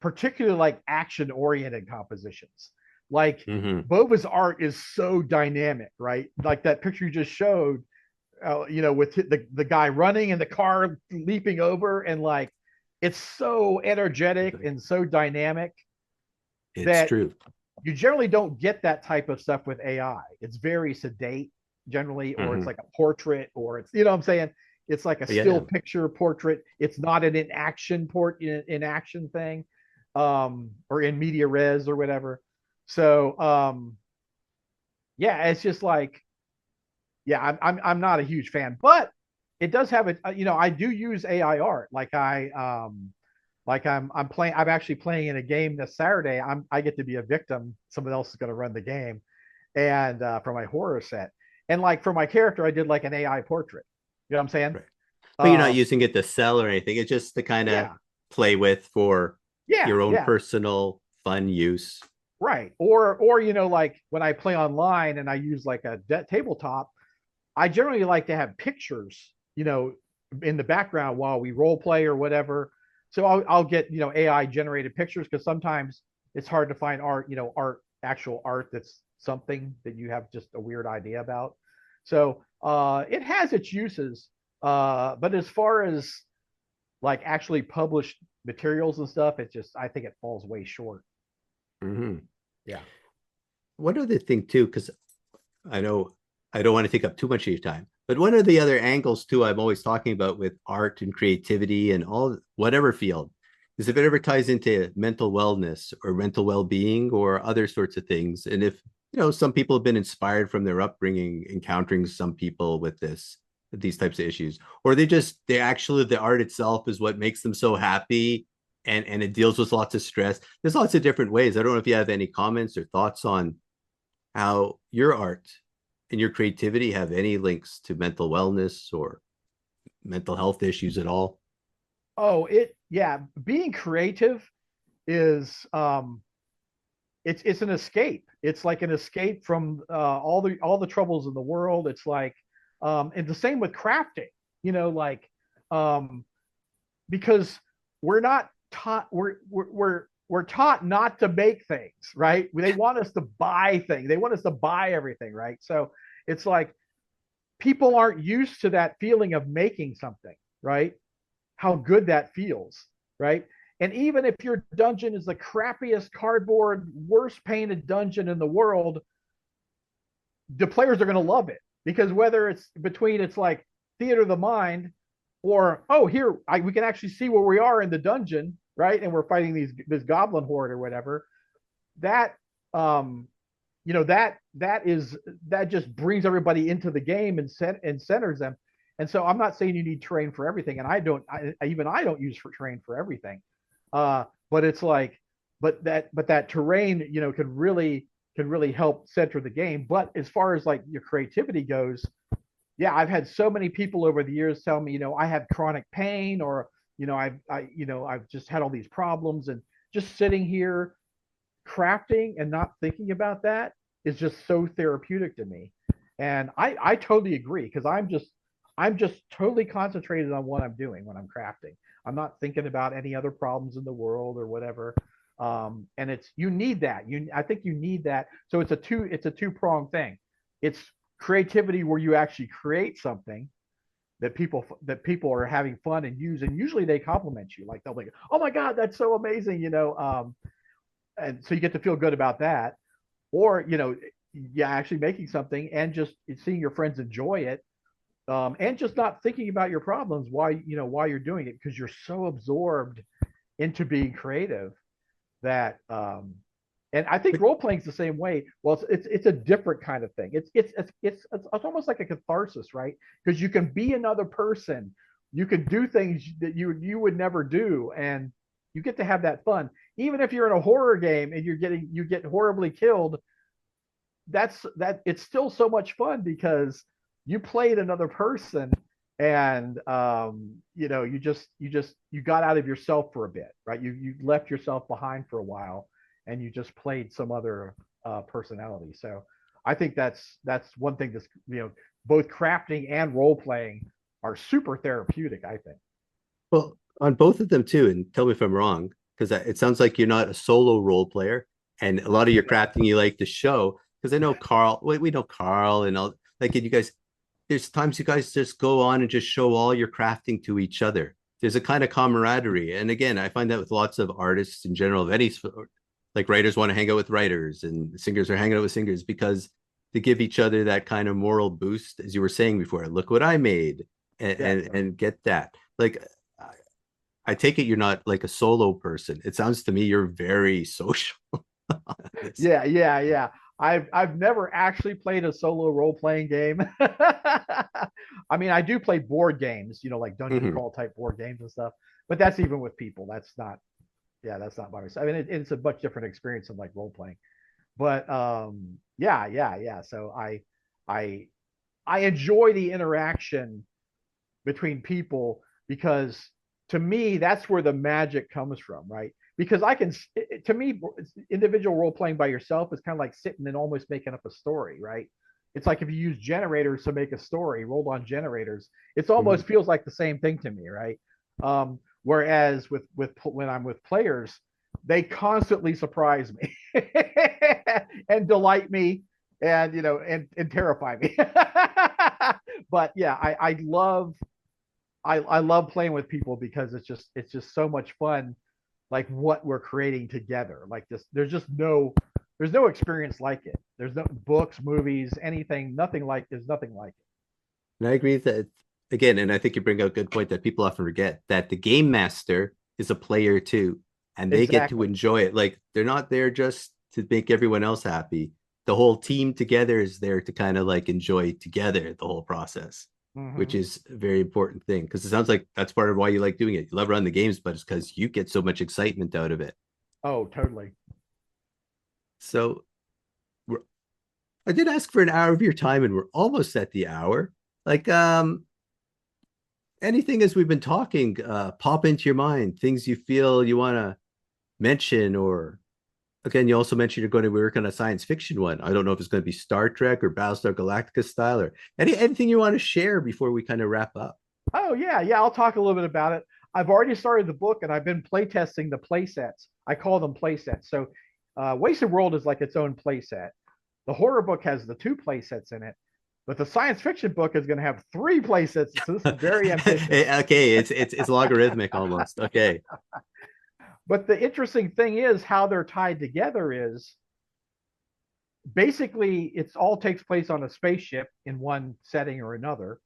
particularly like action oriented compositions. Like Mm-hmm. Boba's art is so dynamic, right? Like that picture you just showed, with the guy running and the car leaping over, and like it's so energetic and so dynamic It's that true. you generally don't get that type of stuff with AI. It's very sedate generally, or it's Mm-hmm. like a portrait, or it's, what I'm saying, it's like a still Yeah. picture portrait. It's not an in action thing, or in media res or whatever. So yeah, it's just like, yeah, I'm not a huge fan, but it does have a, I do use AI art. I'm playing. I'm actually playing in a game this Saturday. I get to be a victim. Someone else is going to run the game, and for my horror set, and like for my character, I did like an AI portrait. You know what I'm saying? Right. But you're not Um, using it to sell or anything. It's just to kind of yeah, play with for yeah, your own yeah, personal fun use. right. Or like when I play online and I use like a tabletop, I generally like to have pictures, in the background while we role play or whatever. So I'll get, AI generated pictures, because sometimes it's hard to find art, actual art that's something that you have just a weird idea about. So it has its uses. But as far as like actually published materials and stuff, I think it falls way short. Mm-hmm. Yeah. One other thing too, because I know I don't want to take up too much of your time, but one of the other angles too I'm always talking about with art and creativity and all whatever field is if it ever ties into mental wellness or mental well-being or other sorts of things. And if some people have been inspired from their upbringing, encountering some people with these types of issues, or they actually the art itself is what makes them so happy and it deals with lots of stress. There's lots of different ways. I don't know if you have any comments or thoughts on how your art and your creativity have any links to mental wellness or mental health issues at all. Yeah, being creative is it's an escape. It's like an escape from all the troubles in the world. It's like, and the same with crafting. Like, um, because we're not taught we're taught not to make things, right? They want us to buy things. They want us to buy everything, right? So it's like people aren't used to that feeling of making something, right? How good that feels, right? And even if your dungeon is the crappiest cardboard, worst painted dungeon in the world, the players are going to love it, because whether it's between it's like theater of the mind, or oh here we can actually see where we are in the dungeon, right? And we're fighting this goblin horde or whatever. That um that just brings everybody into the game and centers them. And so I'm not saying you need terrain for everything, and I don't use for terrain for everything. But it's like, but that terrain, can really help center the game. But as far as like your creativity goes, yeah, I've had so many people over the years tell me, I have chronic pain, or I've just had all these problems, and just sitting here crafting and not thinking about that is just so therapeutic to me. And I totally agree, because I'm just totally concentrated on what I'm doing when I'm crafting. I'm not thinking about any other problems in the world or whatever. And you need that. I think you need that. So it's a two-pronged thing. It's creativity where you actually create something that people are having fun and use, and usually they compliment you. Like they'll be, oh my god, that's so amazing, and so you get to feel good about that. Or yeah, actually making something and just seeing your friends enjoy it, and just not thinking about your problems why you're doing it, because you're so absorbed into being creative that and I think role playing is the same way. Well, it's a different kind of thing. It's almost like a catharsis, right? Because you can be another person, you can do things that you would never do, and you get to have that fun. Even if you're in a horror game and you get horribly killed, it's still so much fun, because you played another person, and you got out of yourself for a bit, right? You left yourself behind for a while, and you just played some other personality. So I think that's one thing that's, both crafting and role playing are super therapeutic, I think. Well, on both of them too, and tell me if I'm wrong, because it sounds like you're not a solo role player, and a lot of your crafting you like to show. Because I know Carl, we know Carl, and all, like you guys. There's times you guys just go on and just show all your crafting to each other. There's a kind of camaraderie, and again, I find that with lots of artists in general of any sort. Like writers want to hang out with writers, and singers are hanging out with singers, because to give each other that kind of moral boost, as you were saying before. Look what I made, and Yeah. and get that. Like I take it you're not like a solo person. It sounds to me you're very social. Yeah, yeah, yeah. I've never actually played a solo role playing game. I mean, I do play board games, like dungeon Mhm. crawl type board games and stuff. But that's even with people. That's not by myself. I mean, it's a much different experience than like role playing. But yeah, yeah, yeah. So I I enjoy the interaction between people, because to me that's where the magic comes from, right? Because to me, individual role playing by yourself is kind of like sitting and almost making up a story, right? It's like if you use generators to make a story, rolled on generators, it Mhm. almost feels like the same thing to me, right? Whereas with when I'm with players, they constantly surprise me and delight me, and and terrify me. But yeah, I love playing with people, because it's just so much fun, like what we're creating together. Like this, there's no experience like it. There's no books, movies, anything, there's nothing like it. And I agree that again, and I think you bring out a good point that people often forget that the game master is a player too, and they get to Exactly. enjoy it. Like they're not there just to make everyone else happy. The whole team together is there to kind of like enjoy together the whole process, which Mm-hmm. is a very important thing. Because it sounds like that's part of why you like doing it. You love running the games, but it's because you get so much excitement out of it. Oh, totally. So I did ask for an hour of your time, and we're almost at the hour. Like, anything as we've been talking pop into your mind, things you feel you want to mention or Again, you also mentioned you're going to work on a science fiction one. I don't know if it's going to be Star Trek or Battlestar Galactica style, or anything you want to share before we kind of wrap up. Oh yeah, I'll talk a little bit about it. I've already started the book and I've been playtesting the play sets. I call them play sets. So Wasted World is like its own play set. The horror book has the two play sets in it, but the science fiction book is going to have three play sets. So this is very ambitious. Okay, it's logarithmic almost. Okay. But the interesting thing is how they're tied together is basically it's all takes place on a spaceship in one setting or another.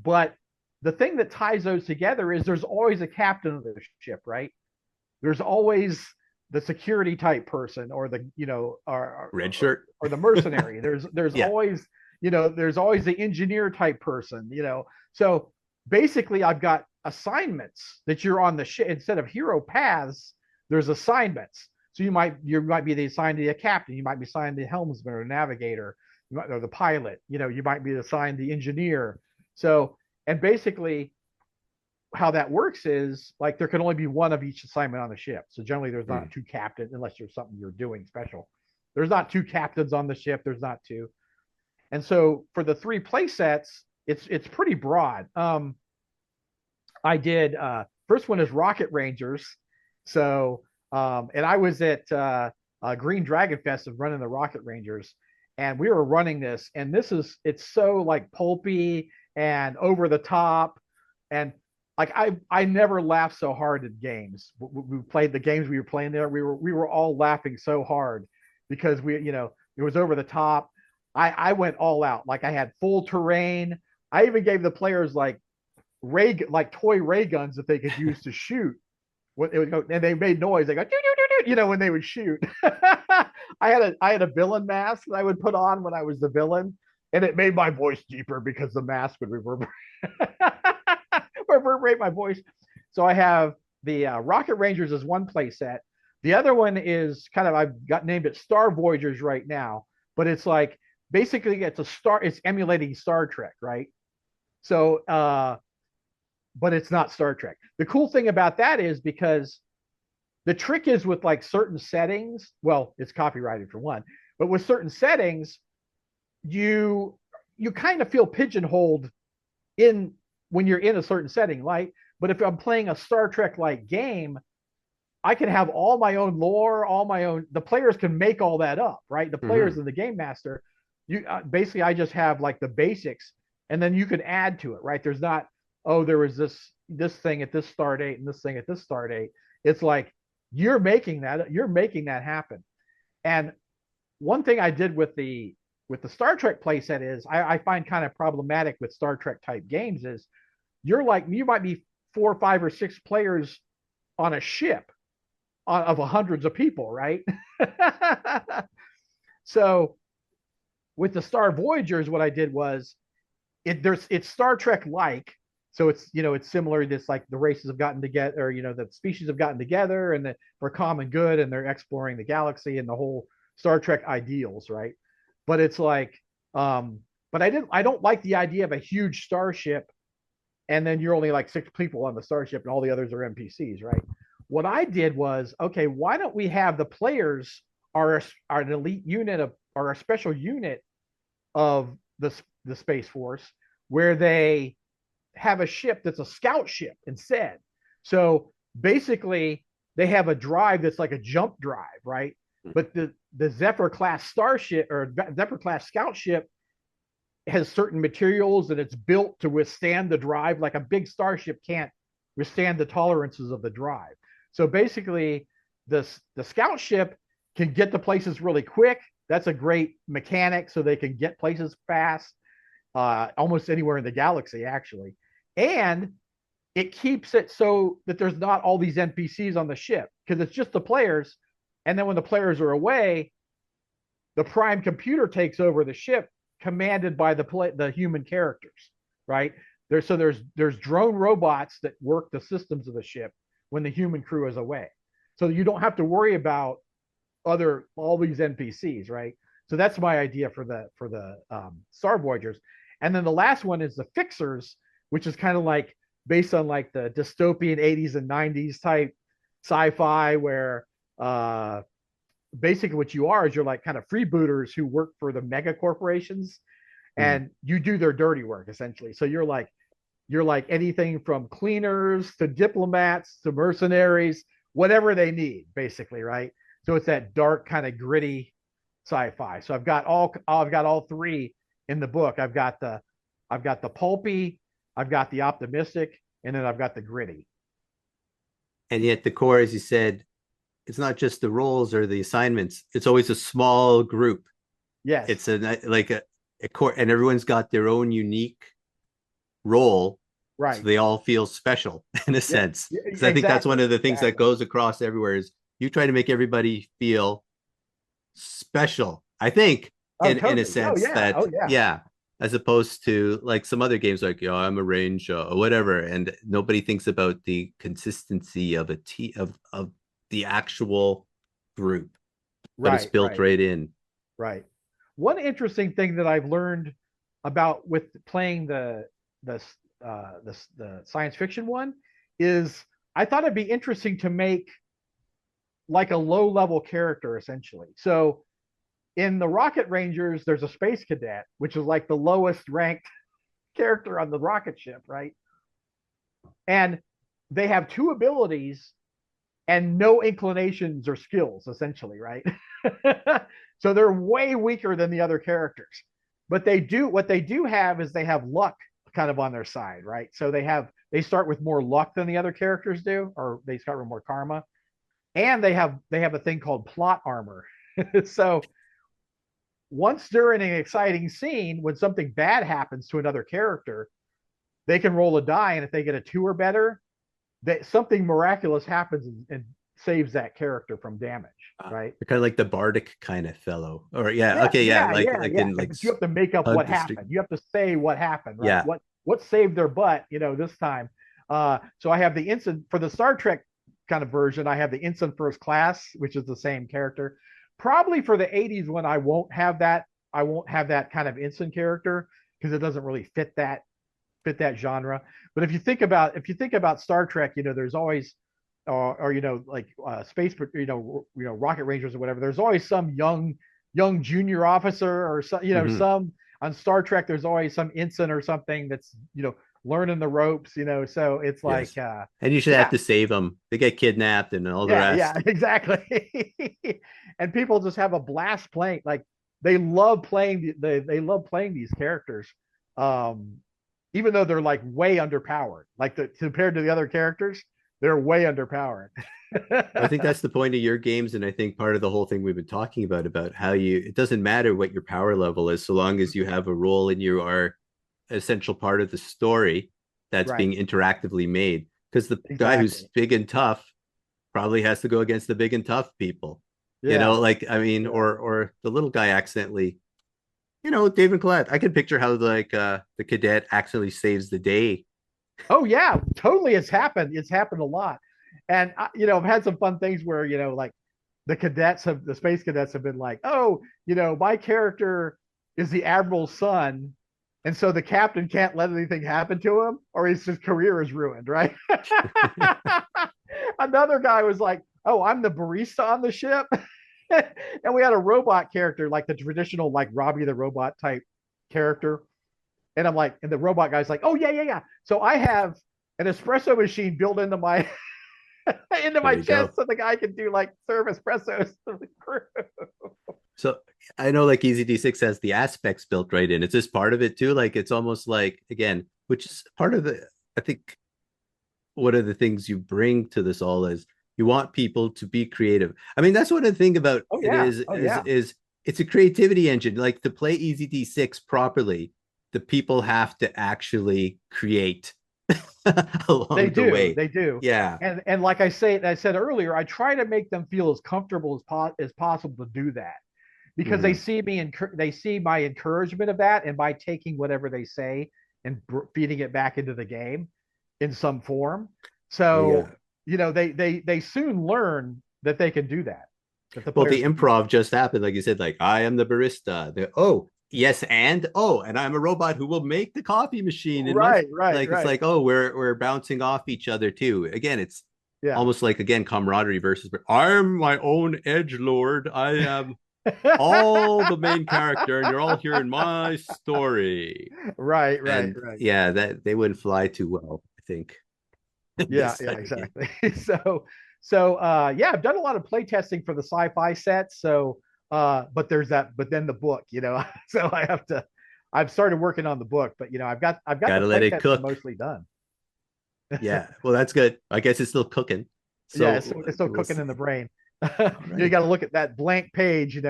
But the thing that ties those together is there's always a captain of the ship, right? There's always the security type person or the, Red shirt or the mercenary. There's yeah. always, there's always the engineer type person, So basically I've got assignments that you're on the ship. Instead of hero paths, there's assignments. So you might be assigned to be a captain, you might be assigned to the helmsman or navigator, or the pilot, you might be assigned the engineer. So, and basically how that works is like there can only be one of each assignment on the ship. So generally there's not two captains unless there's something you're doing special. There's not two captains on the ship. There's not two. And so for the three play sets, it's pretty broad. I did first one is Rocket Rangers. So and I was at Green Dragon Fest of running the Rocket Rangers, and we were running this, and it's so like pulpy and over the top, and like I never laughed so hard at games. We played the games we were playing there. We were all laughing so hard because it was over the top. I went all out. Like I had full terrain. I even gave the players like toy ray guns that they could use to shoot. It would go, and they made noise. They go, when they would shoot. I had a villain mask that I would put on when I was the villain, and it made my voice deeper because the mask would reverberate my voice. So I have the Rocket Rangers as one play set. The other one is I've got named it Star Voyagers right now, but it's like basically it's emulating Star Trek, right? So but it's not Star Trek. The cool thing about that is because the trick is with like certain settings, well, it's copyrighted for one, but with certain settings, you kind of feel pigeonholed in when you're in a certain setting, right? But if I'm playing a Star Trek like game, I can have all my own lore, the players can make all that up, right? The players and the game master, basically I just have like the basics, and then you can add to it, right? There's not, oh, there was this thing at this star date and this thing at this star date. It's like you're making that happen. And one thing I did with the Star Trek playset is I find kind of problematic with Star Trek type games is you might be 4, 5, or 6 players on a ship of hundreds of people, right? So with the Star Voyagers, what I did was it's Star Trek like. So it's similar to this, like the races have gotten together, or the species have gotten together and for common good, and they're exploring the galaxy and the whole Star Trek ideals, right? But it's like, but I don't like the idea of a huge starship and then you're only like 6 people on the starship and all the others are NPCs, right? What I did was, okay, why don't we have the players are an elite unit or a special unit of the Space Force, where they have a ship that's a scout ship instead. So basically they have a drive that's like a jump drive, right? But the Zephyr class starship or Zephyr class scout ship has certain materials and it's built to withstand the drive. Like a big starship can't withstand the tolerances of the drive. So basically the scout ship can get to places really quick. That's a great mechanic, so they can get places fast, almost anywhere in the galaxy, actually. And it keeps it so that there's not all these NPCs on the ship, because it's just the players. And then when the players are away, the prime computer takes over the ship, commanded by the human characters, right? There's drone robots that work the systems of the ship when the human crew is away. So you don't have to worry about all these NPCs, right? So that's my idea for the Star Voyagers. And then the last one is the Fixers, which is kind of like based on like the dystopian 80s and 90s type sci-fi, where basically what you are is you're like kind of freebooters who work for the mega corporations, Mhm. and you do their dirty work essentially. So you're like anything from cleaners to diplomats to mercenaries, whatever they need, basically, right? So it's that dark kind of gritty sci-fi. So I've got all three in the book. I've got the pulpy, I've got the optimistic, and then I've got the gritty. And yet the core, as you said, it's not just the roles or the assignments. It's always a small group. Yes. It's a core, and everyone's got their own unique role, so Right. they all feel special in a Yeah. sense. Because I think that's Exactly. one of the things that Exactly. goes across everywhere is you try to make everybody feel special. I think Oh, in a totally. Oh sense yeah. that Oh yeah. yeah, as opposed to like some other games like I'm a range or whatever, and nobody thinks about the consistency of of the actual group, but it's Right. built Right. right in. Right. One interesting thing that I've learned about with playing the the science fiction one is I thought it'd be interesting to make like a low level character essentially. So in the Rocket Rangers, there's a space cadet, which is like the lowest ranked character on the rocket ship, right? And they have two abilities and no inclinations or skills, essentially, right? So they're way weaker than the other characters. But they do what they do have is they have luck kind of on their side, right? So they start with more luck than the other characters do, or they start with more karma. And they have a thing called plot armor. So once during an exciting scene, when something bad happens to another character, they can roll a die, and if they get a two or better, that something miraculous happens and saves that character from damage, right? They're kind of like the bardic kind of fellow, or yeah, Yeah, okay, yeah, yeah, yeah, like yeah. in like But you have to make up hug what the street. happened. You have to say what happened, right? Yeah, What saved their butt, this time. So I have the instant for the Star Trek kind of version. I have the instant first class, which is the same character. Probably for the '80s when I won't have that. I won't have that kind of instant character because it doesn't really fit that genre. But if you think about Star Trek, there's always or like space, Rocket Rangers or whatever. There's always some young junior officer or some hmm, some on Star Trek. There's always some ensign or something that's learning the ropes. So it's like yes. And you should have yeah, to save them. They get kidnapped and all the yeah, rest. exactly. And people just have a blast playing. Like they love playing they love playing these characters. Um, Even though they're like way underpowered, like compared to the other characters, they're way underpowered. I think that's the point of your games, and I think part of the whole thing we've been talking about how you it doesn't matter what your power level is, so long as you have a role and you are an essential part of the story that's Right. being interactively made. Because the guy who's Exactly. big and tough probably has to go against the big and tough people. Yeah. Like I mean, Yeah. or the little guy accidentally, David Collette. I could picture how like the cadet accidentally saves the day. Oh yeah, totally. It's happened a lot. And I've had some fun things where like the space cadets have been like, oh, my character is the admiral's son, and so the captain can't let anything happen to him, or his career is ruined, right? Another guy was like, oh, I'm the barista on the ship. And we had a robot character, like the traditional, like Robbie the robot type character. And I'm like, and the robot guy's like, oh yeah, yeah, yeah. So I have an espresso machine built into my into There my you go. chest so the guy can do like serve espressos to the crew. So I know like Easy D6 has the aspects built right in. It's just part of it too. Like it's almost like again, which is part of the I think one of the things you bring to this all is you want people to be creative. I mean, that's what I think about Oh it yeah. is Oh is yeah. is it's a creativity engine. Like to play Easy D6 properly, the people have to actually create They along the do. way. They do. Yeah. And like I said earlier, I try to make them feel as comfortable as possible to do that because Mm-hmm. they see my encouragement of that and by taking whatever they say and feeding it back into the game in some form. Yeah. So they soon learn that they can do that. That the Well, the players can do that. improv just happened. Like you said, like I am the barista. Yes, and I'm a robot who will make the coffee machine in my Right, right, like it's right. like, oh, we're bouncing off each other too. Again, it's Yeah. almost like, again, camaraderie versus, I'm my own edge lord. I am all the main character, and you're all hearing my story. Right, right, And right. yeah, that they wouldn't fly too well, I think, in Yeah, this yeah, type of game. exactly. Yeah, I've done a lot of play testing for the sci-fi sets. So but there's that, but then the book, so I've started working on the book, but I've got the Gotta let play it testing cook. mostly done. Yeah, well, that's good. I guess it's still cooking. Yeah, So it's still we'll cooking see. in the brain. All You right. got to look at that blank page.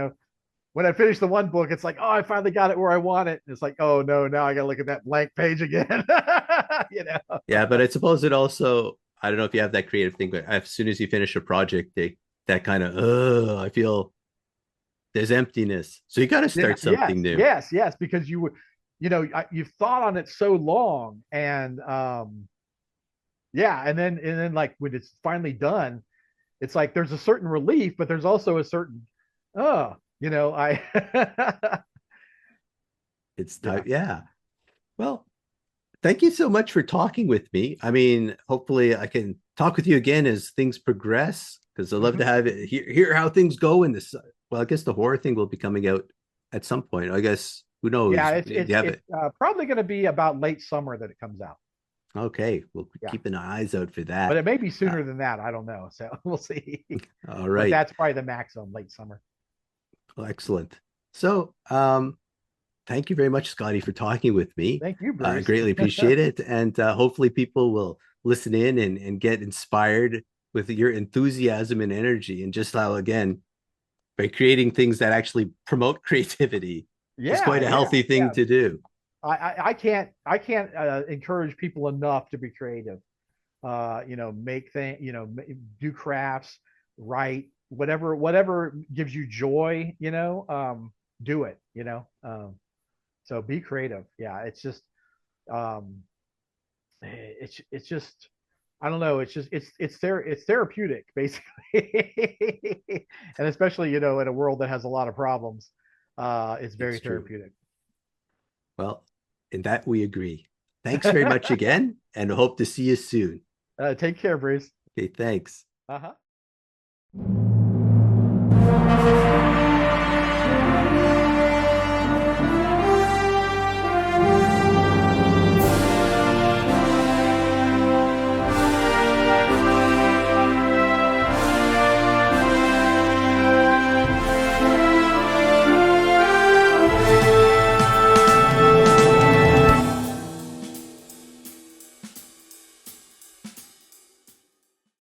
When I finish the one book, it's like, oh, I finally got it where I want it. And it's like, oh no, now I got to look at that blank page again. you know. Yeah, but I suppose it also, I don't know if you have that creative thing, but as soon as you finish a project, that kind of, I feel there's emptiness. So you got to Yeah, start something yes, new. yes, yes, because you've thought on it so long, and yeah, and then like when it's finally done, it's like there's a certain relief, but there's also a certain, oh, I It's time. yeah. Yeah. Well, thank you so much for talking with me. I mean, hopefully I can talk with you again as things progress, because I love to Mhm. have it hear how things go in this. Well, I guess the horror thing will be coming out at some point. I guess who Yeah, knows? it's You it's have it's it. probably going to be about late summer that it comes out. Okay, we'll Yeah, keep an eyes out for but that. it may be Uh, sooner than that. I don't know, so we'll see. all But right. that's probably the maximum, late summer. Well, excellent. So, thank you very much, Scotty, for talking with me. Thank you, I Bruce. greatly appreciate it. And hopefully, people will listen in and get inspired with your enthusiasm and energy. And just how, again, by creating things that actually promote creativity is Yeah, quite a yeah, healthy thing yeah. to do. I can't encourage people enough to be creative. Make things, do crafts, write, whatever gives you joy. Do it. So be creative. Yeah, it's just, um, it's just, I don't know. It's just it's therapeutic basically, and especially in a world that has a lot of problems, it's very It's true. therapeutic. Well, in that we agree. Thanks very much again, and hope to see you soon. Take care, Bruce. Okay, thanks. Uh huh.